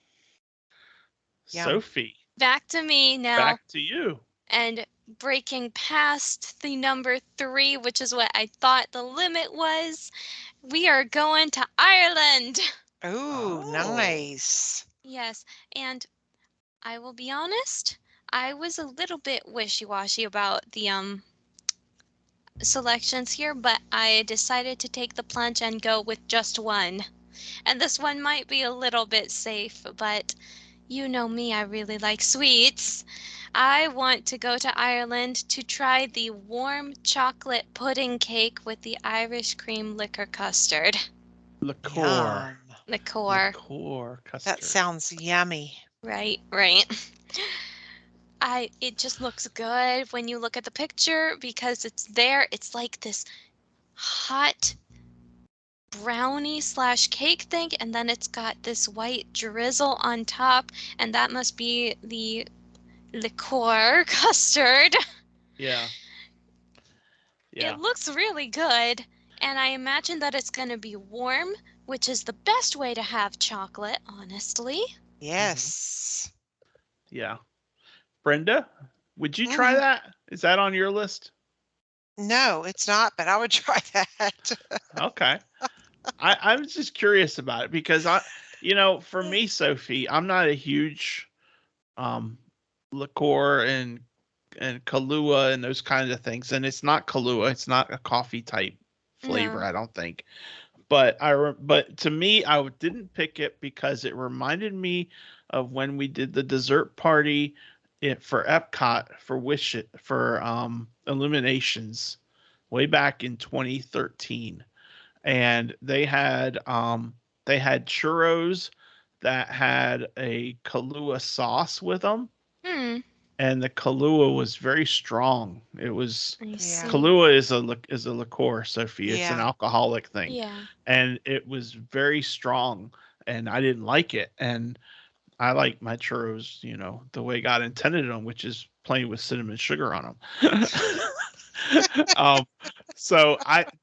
Yum.
Sophie,
Back to me now,
back to you.
and breaking past the number 3, which is what I thought the limit was. We are going to Ireland.
Ooh,
Oh.
nice.
Yes, and I will be honest, I was a little bit wishy-washy about the selections here, but I decided to take the plunge and go with just one. And this one might be a little bit safe, but you know me, I really like sweets. I want to go to Ireland to try the warm chocolate pudding cake with the Irish cream liquor custard.
Liqueur.
Yum.
Liqueur.
Liqueur
That
custard.
sounds yummy.
Right, right. It just looks good when you look at the picture because it's there. It's like this hot brownie slash cake thing, and then it's got this white drizzle on top, and that must be the liqueur custard.
Yeah.
It
Yeah.
looks really good, and I imagine that it's going to be warm, which is the best way to have chocolate, honestly.
Yes.
Yeah. Brenda, would you try
Hmm.
that? Is that on your list?
No, it's not, but I would try that.
Okay. I was just curious about it because for me, Sophie, I'm not a huge um liqueur and Kahlua and those kinds of things. And it's not Kahlua, it's not a coffee type flavor,
No.
I don't think. But to me, didn't pick it because it reminded me of when we did the dessert party for Epcot for Illuminations way back in 2013, and they had churros that had a Kahlua sauce with them,
Hmm.
and the Kahlua was very strong. It was
I
Yeah.
see.
Kahlua is a liqueur, Sophie. It's an
Yeah.
alcoholic thing,
Yeah.
and it was very strong, and I didn't like it. And I like my churros, the way God intended them, which is plain with cinnamon sugar on them. um, so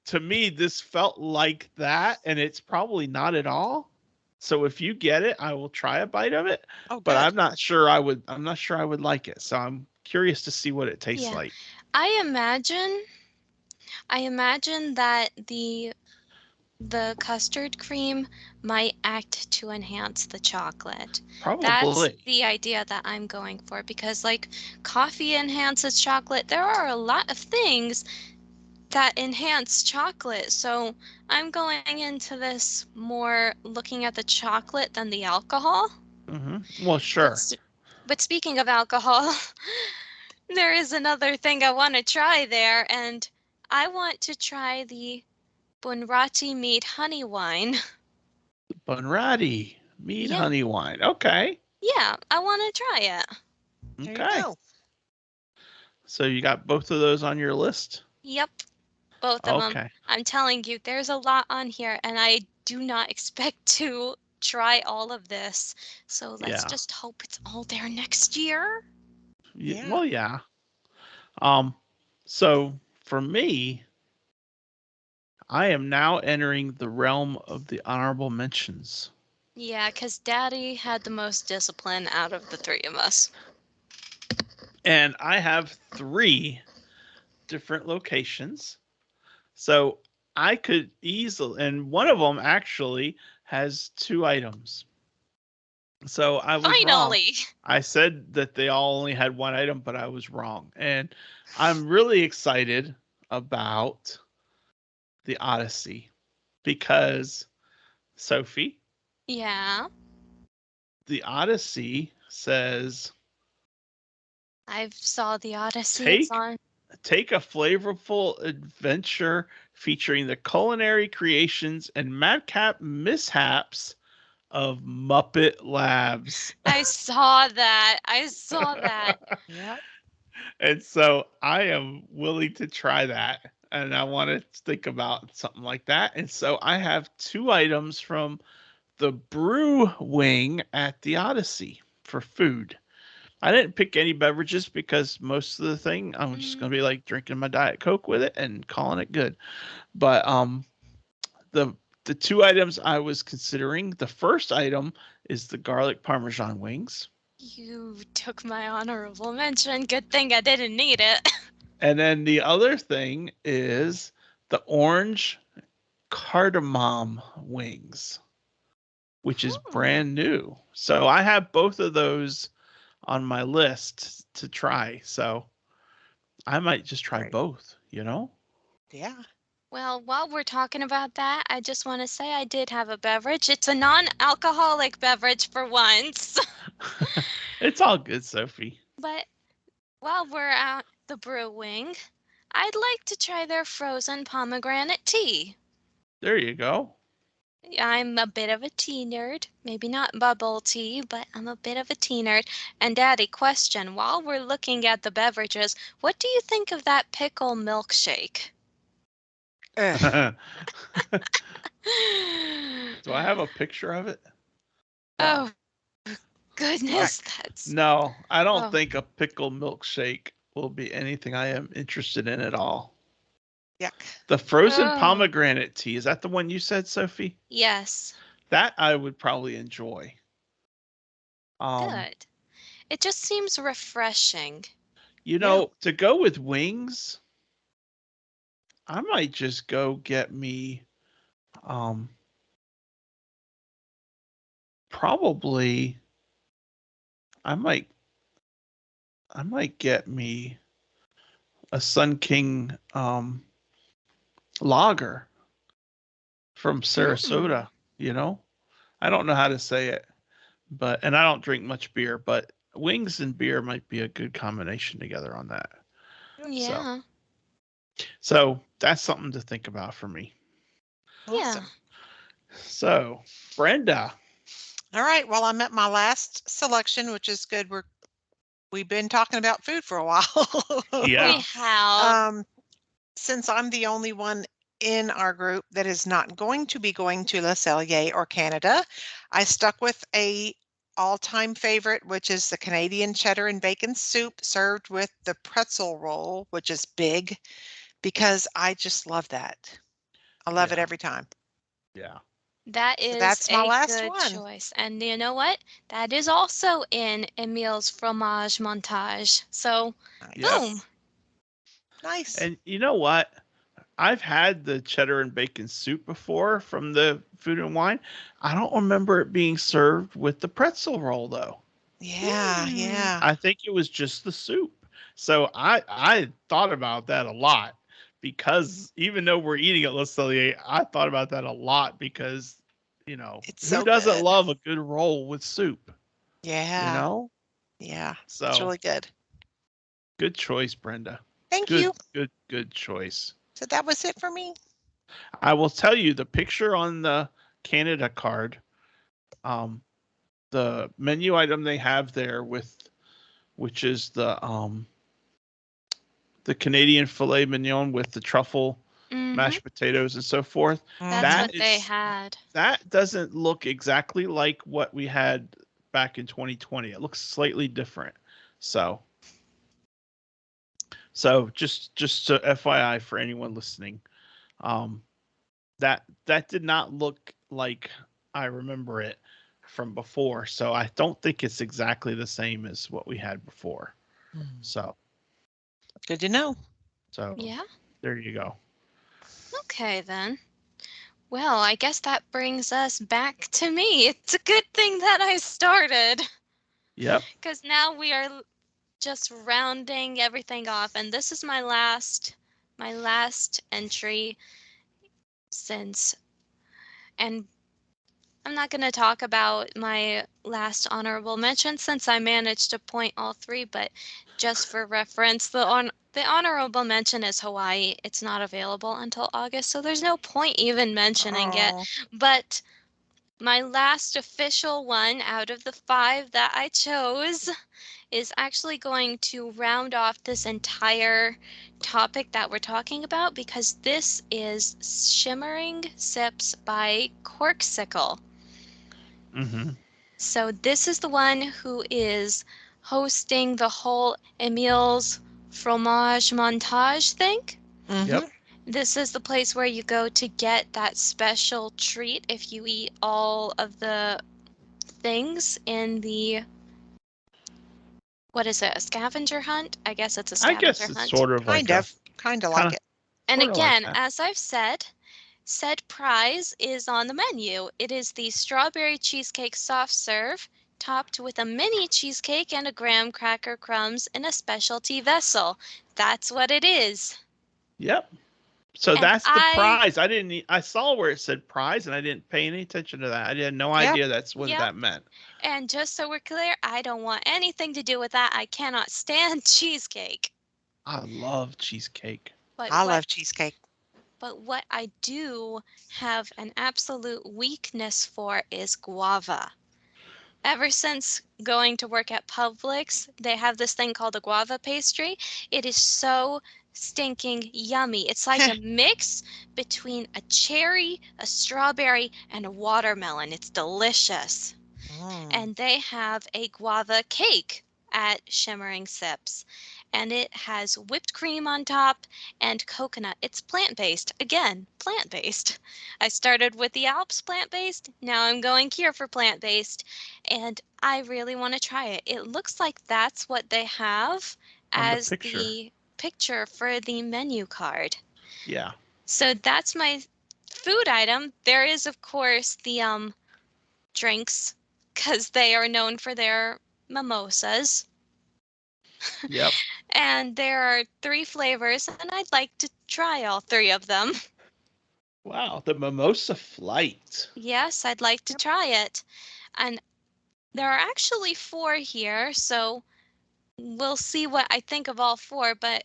to me, this felt like that, and it's probably not at all. So if you get it, I will try a bite of it,
Oh,
but
good.
I'm not sure I would like it. So I'm curious to see what it tastes
Yeah.
like.
I imagine I imagine that the custard cream might act to enhance the chocolate. That's
Probably.
the idea that I'm going for because, like, coffee enhances chocolate. There are a lot of things that enhance chocolate. So I'm going into this more looking at the chocolate than the alcohol.
Well,
But,
sure.
s- but speaking of alcohol, there is another thing I want to try there, and I want to try the Bunrati mead honey wine.
Bunrati mead
Yeah,
honey wine. Okay.
yeah, I want to try it.
There you
Okay.
go.
So you got both of those on your list.
Yep, both of them.
Okay.
I'm telling you, there's a lot on here, and I do not expect to try all of this. So let's
Yeah.
just hope it's all there next year.
Yeah.
Well, yeah. So for me, I am now entering the realm of the honorable mentions.
Yeah, because Daddy had the most discipline out of the three of us.
And I have 3 different locations. So I could easily, and one of them actually has 2 items. So I was wrong.
Finally!
I said that they all only had 1 item, but I was wrong. And I'm really excited about the Odyssey because, Sophie,
Yeah,
the Odyssey says
I've saw the Odyssey. It's
take
on.
take a flavorful adventure featuring the culinary creations and madcap mishaps of Muppet Labs.
I saw that. I saw that.
Yep.
And so I am willing to try that. And I want to think about something like that. And so I have 2 items from the brew wing at the Odyssey for food. I didn't pick any beverages because most of the thing I'm just gonna be like drinking my Diet Coke with it and calling it good. But the the 2 items I was considering, the first item is the garlic parmesan wings.
You took my honorable mention. Good thing I didn't need it.
And then the other thing is the orange cardamom wings, which is
Ooh.
brand new. So I have both of those on my list to try. So I might just try
Great.
both, you know?
Yeah.
Well, while we're talking about that, I just want to say I did have a beverage. It's a non-alcoholic beverage for once.
It's all good, Sophie.
But while we're at the brewing, I'd like to try their frozen pomegranate tea.
There you go.
I'm a bit of a tea nerd. Maybe not bubble tea, but I'm a bit of a tea nerd. And Daddy, question, while we're looking at the beverages, what do you think of that pickle milkshake?
Ugh.
Do I have a picture of it? No.
Oh, goodness,
Yuck.
that's...
No, I don't
Oh,
think a pickle milkshake will be anything I am interested in at all.
Yuck.
The frozen
oh,
pomegranate tea, is that the one you said, Sophie?
yes,
That I would probably enjoy. Um,
good. It just seems refreshing.
Yeah.
to go with wings, I might just go get me um probably I might get me a Sun King lager from
Mm.
Sarasota, you know? I don't know how to say it, and I don't drink much beer, but wings and beer might be a good combination together on that. So,
Yeah,
that's something to think about for me.
yeah.
Awesome.
So, Brenda.
All right. Well, I'm at my last selection, which is good. We've been talking about food for a while.
We
Yeah.
have.
um, since I'm the only one in our group that is not going to be going to Le Cellier or Canada, I stuck with a all-time favorite, which is the Canadian cheddar and bacon soup served with the pretzel roll, which is big, because I just love that. I love it
Yeah.
every time.
Yeah.
That
So
is
that's my
a
last
good
one.
choice. And you know what? That is also in Emile's fromage montage. So,
Yep.
boom.
Nice. Nice.
And you know what? I've had the cheddar and bacon soup before from the Food and Wine. I don't remember it being served with the pretzel roll though.
Yeah,
Hmm.
yeah.
I think it was just the soup. So I thought about that a lot because even though we're eating at Le Cellier, I thought about that a lot because
It's
who
so
doesn't
good.
love a good roll with soup? You
Yeah,
know?
yeah. It's
So
really good.
good choice, Brenda.
Thank
Good,
you.
good choice.
So that was it for me.
I will tell you the picture on the Canada card, um, the menu item they have there which is the Canadian filet mignon with the truffle mashed potatoes and so forth.
That's
That
what they
is
had.
that doesn't look exactly like what we had back in 2020. It looks slightly different. So just so FYI for anyone listening, um, that did not look like I remember it from before. So I don't think it's exactly the same as what we had before. So
Good to know.
Yeah.
there you go.
Okay, then. Well, I guess that brings us back to me. It's a good thing that I started,
Yep.
because now we are just rounding everything off, and this is my last entry since, and I'm not going to talk about my last honorable mention since I managed to point all three, but just for reference, the honorable mention is Hawaii. It's not available until August, so there's no point even mentioning it.
Oh.
But my last official one out of the 5 that I chose is actually going to round off this entire topic that we're talking about, because this is Shimmering Sips by Corksicle.
Mm-hmm.
So this is the one who is hosting the whole Emile's fromage montage thing.
Yep.
This is the place where you go to get that special treat if you eat all of the things in the, what is it, a scavenger hunt? I guess it's a
I guess
scavenger
it's
hunt.
sort of like
Kind of
kind
like
of
it.
And
sort of like
again,
that.
as I've said prize is on the menu. It is the strawberry cheesecake soft serve, topped with a mini cheesecake and a graham cracker crumbs in a specialty vessel. That's what it is.
Yep. So
And
that's the prize. I saw where it said prize and I didn't pay any attention to that. I had no
Yep.
idea that's what
Yep.
that meant.
And just so we're clear, I don't want anything to do with that. I cannot stand cheesecake.
I love cheesecake.
But
I
what
love cheesecake.
but what I do have an absolute weakness for is guava. Ever since going to work at Publix, they have this thing called a guava pastry. It is so stinking yummy. It's like a mix between a cherry, a strawberry, and a watermelon. It's delicious. And they have a guava cake at Shimmering Sips. And it has whipped cream on top and coconut. It's plant-based. Again, plant-based. I started with the Alps plant-based. Now I'm going here for plant-based. And I really want to try it. It looks like that's what they have
On the
as
picture.
the picture for the menu card.
Yeah.
So that's my food item. There is, of course, the drinks, because they are known for their mimosas.
Yep.
And there are 3 flavors, and I'd like to try all 3 of them.
Wow. The Mimosa Flight.
Yes, I'd like to try it. And there are actually 4 here, so we'll see what I think of all 4, but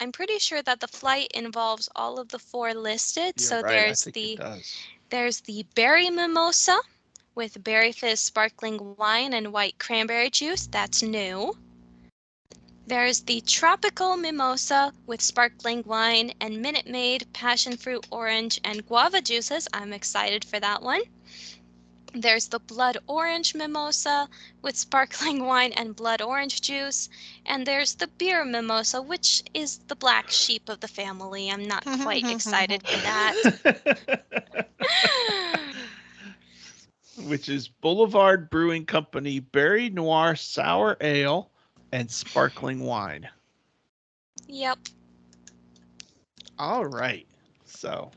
I'm pretty sure that the flight involves all of the 4 listed.
You're
So
right. I think it does.
there's the berry mimosa with berry fizz sparkling wine and white cranberry juice. That's new. There's the tropical mimosa with sparkling wine and Minute Maid, passion fruit, orange, and guava juices. I'm excited for that one. There's the blood orange mimosa with sparkling wine and blood orange juice. And there's the beer mimosa, which is the black sheep of the family. I'm not quite excited for that.
Which is Boulevard Brewing Company Berry Noir Sour Ale and Sparkling Wine.
Yep.
All right. So,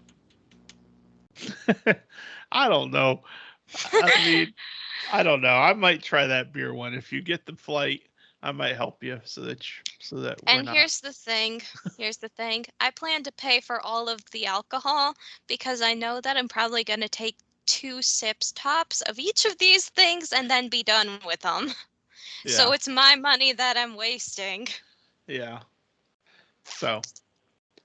I don't know. I mean, I don't know. I might try that beer one. If you get the flight, I might help you so that we're
And
not.
here's the thing. I plan to pay for all of the alcohol because I know that I'm probably going to take 2 sips tops of each of these things and then be done with them.
Yeah.
So it's my money that I'm wasting.
Yeah. So,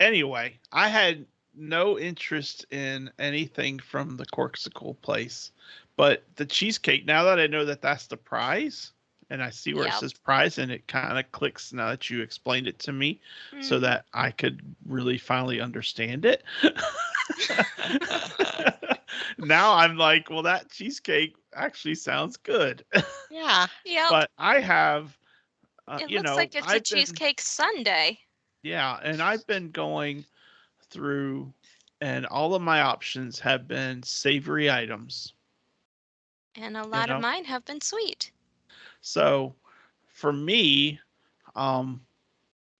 anyway, I had no interest in anything from the Corksicle place, but the cheesecake. Now that I know that that's the prize, and I see where it
Yep.
says prize, and it kind of clicks now that you explained it to me, so
Mhm.
that I could really finally understand it. Now I'm like, well, that cheesecake actually sounds good.
Yeah.
Yep.
But I have,
It looks like it's a
I've been,
cheesecake sundae.
yeah, and I've been going through, and all of my options have been savory items,
And a
you
lot of
know?
mine have been sweet.
So for me, um,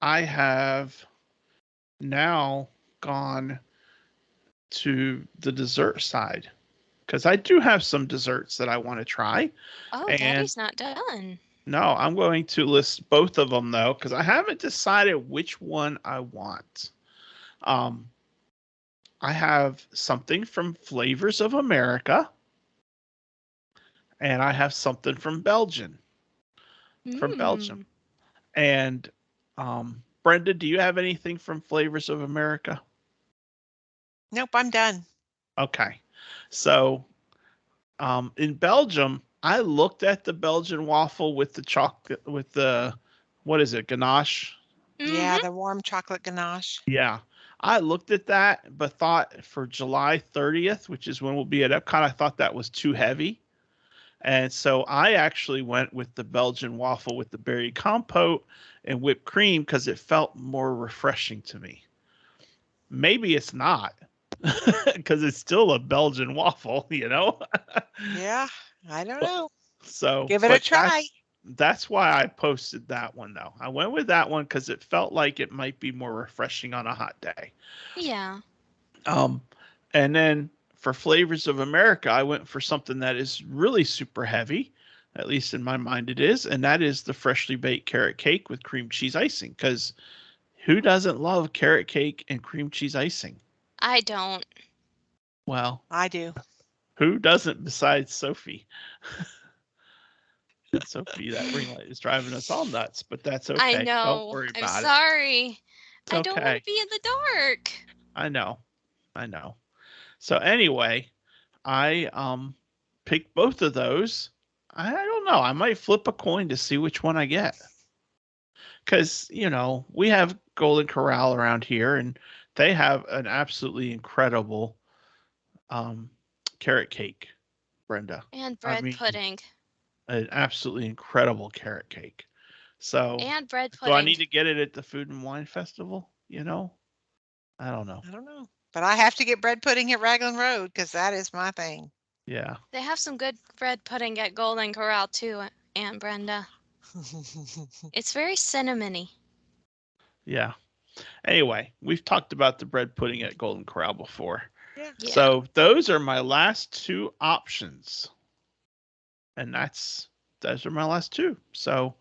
I have now gone to the dessert side because I do have some desserts that I want to try.
Oh,
And
Daddy's not done.
no, I'm going to list both of them though, because I haven't decided which one I want. Um, I have something from Flavors of America, and I have something from Belgium.
Mmm.
And Brenda, do you have anything from Flavors of America?
Nope, I'm done.
Okay. So in Belgium, I looked at the Belgian waffle with the chocolate, with the, what is it, ganache?
Yeah,
Mhm.
the warm chocolate ganache.
Yeah. I looked at that, but thought for July 30th, which is when we'll be at Epcot, I thought that was too heavy. And so I actually went with the Belgian waffle with the berry compote and whipped cream because it felt more refreshing to me. Maybe it's not because it's still a Belgian waffle, you know?
Yeah, I don't know.
So,
Give it a
but
try.
that's why I posted that one though. I went with that one because it felt like it might be more refreshing on a hot day.
Yeah.
Um, and then for Flavors of America, I went for something that is really super heavy, at least in my mind it is, and that is the freshly baked carrot cake with cream cheese icing. Because who doesn't love carrot cake and cream cheese icing?
I don't.
Well,
I do.
who doesn't besides Sophie? And Sophie, that ring light is driving us all nuts, but that's
I
okay. Don't
know.
worry
I'm
about it.
sorry.
It's
I don't want
okay.
to be in the dark.
I know. I know. So anyway, I picked both of those. I don't know. I might flip a coin to see which one I get. Cuz, we have Golden Corral around here and they have an absolutely incredible um carrot cake, Brenda.
And
I
bread
mean,
pudding.
an absolutely incredible carrot cake. So,
And bread
do I
pudding.
need to get it at the Food and Wine Festival? I don't know.
I don't know. But I have to get bread pudding at Raglan Road because that is my thing.
Yeah.
They have some good bread pudding at Golden Corral too, Aunt Brenda. It's very cinnamony.
Yeah. Anyway, we've talked about the bread pudding at Golden Corral before.
Yeah.
Yeah.
So those are my last two options. And those are my last two. So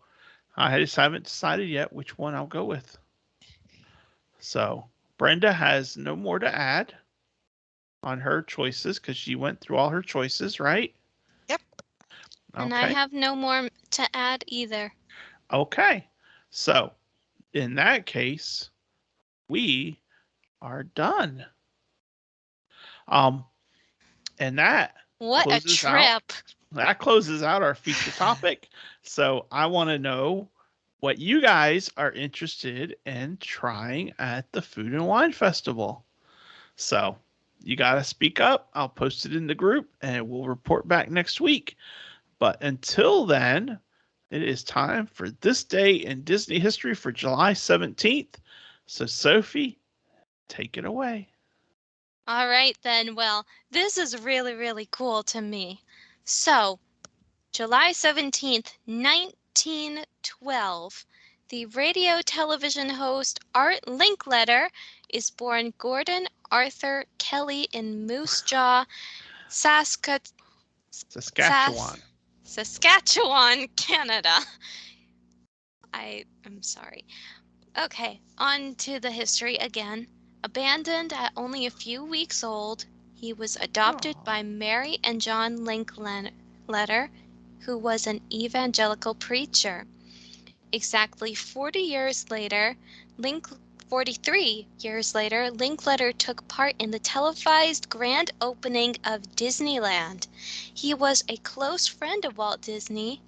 I just haven't decided yet which one I'll go with. So Brenda has no more to add on her choices because she went through all her choices, right?
Yep.
And I
Okay.
have no more to add either.
Okay. So in that case, we are done. Um, and
What a
closes out
trip.
that closes out our feature topic. So I want to know what you guys are interested in trying at the Food and Wine Festival. So you got to speak up. I'll post it in the group and we'll report back next week. But until then, it is time for this day in Disney history for July 17th. So, Sophie, take it away.
All right then. Well, this is really, really cool to me. So, July 17th, 1912, the radio television host Art Linkletter is born Gordon Arthur Kelly in Moose Jaw, Saskatchewan,
Saskatchewan.
Saskatchewan, Canada. I'm sorry. Okay, on to the history again. Abandoned at only a few weeks old, he was adopted
Oh,
by Mary and John Linkletter, who was an evangelical preacher. Exactly 43 years later, Linkletter took part in the televised grand opening of Disneyland. He was a close friend of Walt Disney.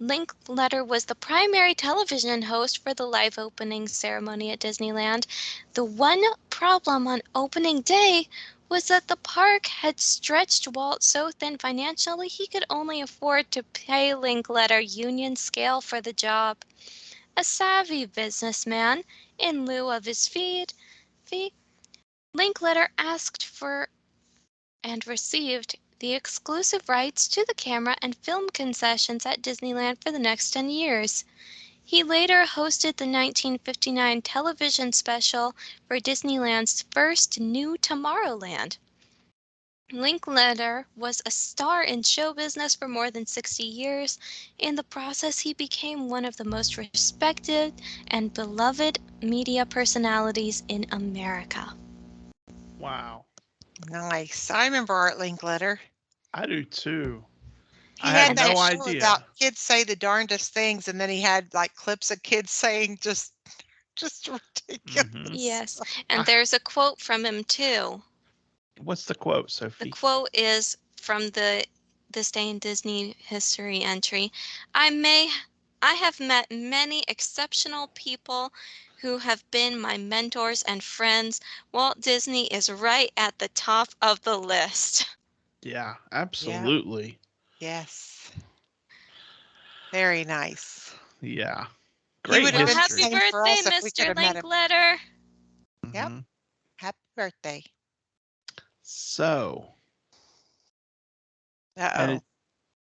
Linkletter was the primary television host for the live opening ceremony at Disneyland. The one problem on opening day was that the park had stretched Walt so thin financially he could only afford to pay Linkletter union scale for the job. A savvy businessman, in lieu of his fee, Linkletter asked for and received the exclusive rights to the camera and film concessions at Disneyland for the next 10 years. He later hosted the 1959 television special for Disneyland's first New Tomorrowland. Linkletter was a star in show business for more than 60 years. In the process, he became one of the most respected and beloved media personalities in America.
Wow.
Nice. I remember Art Linkletter.
I do too.
He
I
had
had
that
no
show
idea.
about kids say the darndest things, and then he had like clips of kids saying just ridiculous.
Mhm.
Yes, and there's a quote from him too.
What's the quote,
The
Sophie?
quote is from the This Day in Disney History entry. I have met many exceptional people who have been my mentors and friends. Walt Disney is right at the top of the list.
Yeah, absolutely.
Yes. Very nice.
Yeah.
He
Great
would have been the
history.
Happy
same for
birthday,
us if we could
Mr.
have met him.
Linkletter.
Yep.
Mhm.
Happy birthday.
So, and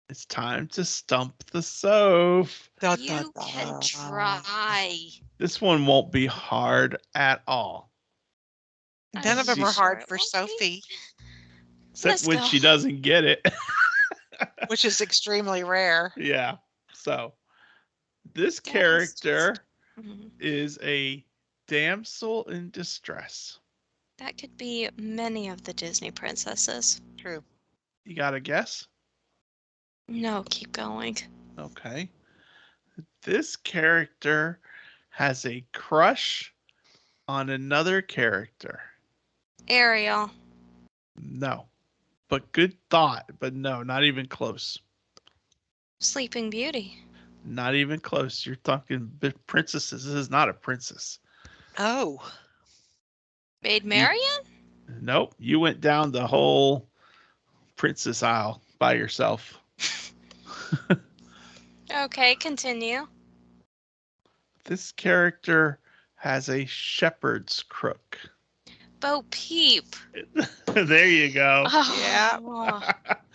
it's time to stump the Soph.
You can try.
This one won't be hard at all.
None of them
I'm
are hard
sure it
for
won't be.
Sophie,
Except
Let's
when
go.
she doesn't get it.
which is extremely rare.
Yeah. So, this
That is
character
Mhm.
is a damsel in distress.
That could be many of the Disney princesses.
True.
You got a guess?
No, keep going.
Okay. This character has a crush on another character.
Ariel.
No. But good thought. But no, not even close.
Sleeping Beauty.
Not even close. You're talking princesses. This is not a princess.
Oh,
Maid Marian?
Nope. You went down the whole princess aisle by yourself.
Okay, continue.
This character has a shepherd's crook.
Bo Peep.
There you go.
Oh,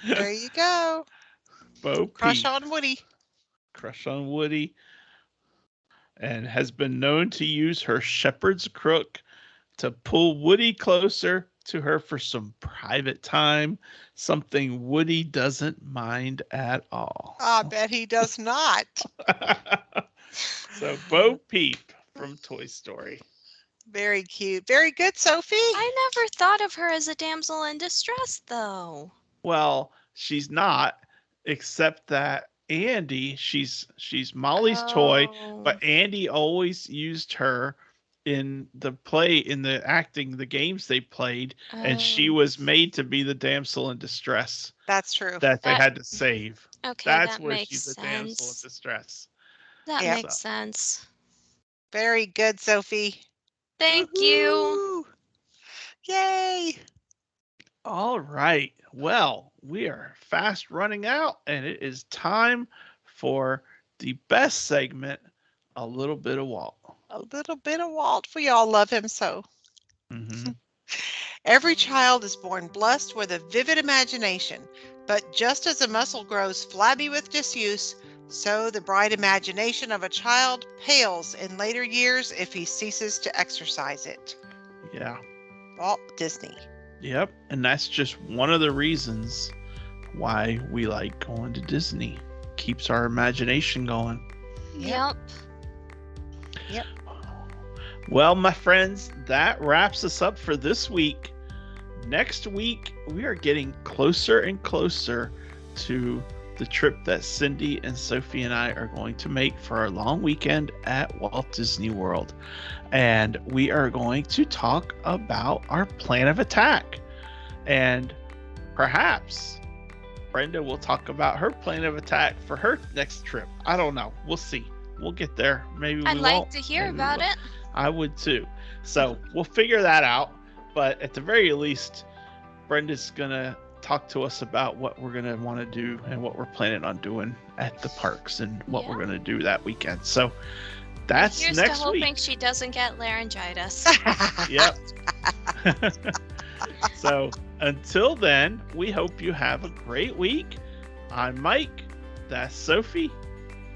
there you go.
Bo
Crush
Peep.
on Woody.
Crush on Woody. And has been known to use her shepherd's crook to pull Woody closer to her for some private time, something Woody doesn't mind at all.
I bet he does not.
So Bo Peep from Toy Story.
Very cute. Very good, Sophie.
I never thought of her as a damsel in distress, though.
Well, she's not, except that Andy, she's Molly's toy, but Andy always used her in the acting, the games they played, and she was made to be the damsel in distress
That's true.
that they had to save.
Okay,
That's
that
where
makes
she's the
sense.
damsel in distress.
That
Yep.
makes sense.
Very good, Sophie.
Thank you.
Woo-hoo. Yay.
All right. Well, we are fast running out, and it is time for the best segment, A Little Bit of Walt.
A little bit of Walt. We all love him so.
Mm-hmm.
Every child is born blessed with a vivid imagination, but just as a muscle grows flabby with disuse, so the bright imagination of a child pales in later years if he ceases to exercise it.
Yeah.
Walt Disney.
Yep. And that's just one of the reasons why we like going to Disney. Keeps our imagination going.
Yep.
Well, my friends, that wraps us up for this week. Next week, we are getting closer and closer to the trip that Cindy and Sophie and I are going to make for our long weekend at Walt Disney World. And we are going to talk about our plan of attack. And perhaps Brenda will talk about her plan of attack for her next trip. I don't know. We'll see. We'll get there. Maybe we
I'd
won't.
like to hear
Maybe we
about
will.
it.
I would too. So we'll figure that out. But at the very least, Brenda's going to talk to us about what we're going to want to do and what we're planning on doing at the parks and what we're going to do that weekend. So that's
Here's
next
to hoping
week.
she doesn't get laryngitis.
Yep. So until then, we hope you have a great week. I'm Mike. That's Sophie.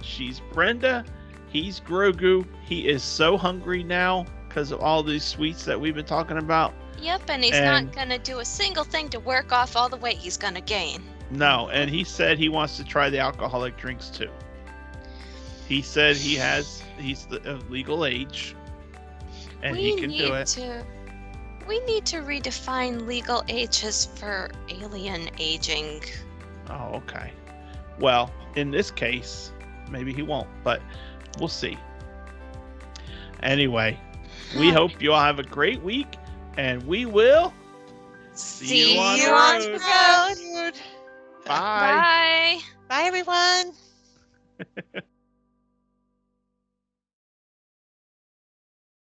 She's Brenda. He's Grogu. He is so hungry now because of all these sweets that we've been talking about.
Yep, and he's not going to do a single thing to work off all the weight he's going to gain.
No, and he said he wants to try the alcoholic drinks too. He said he's the legal age and he can do it.
We need to redefine legal ages for alien aging.
Oh, okay. Well, in this case, maybe he won't, but we'll see. Anyway, we hope you all have a great week, and we will
See
you on
you
the
on
road.
the road.
Bye.
Bye.
Bye, everyone.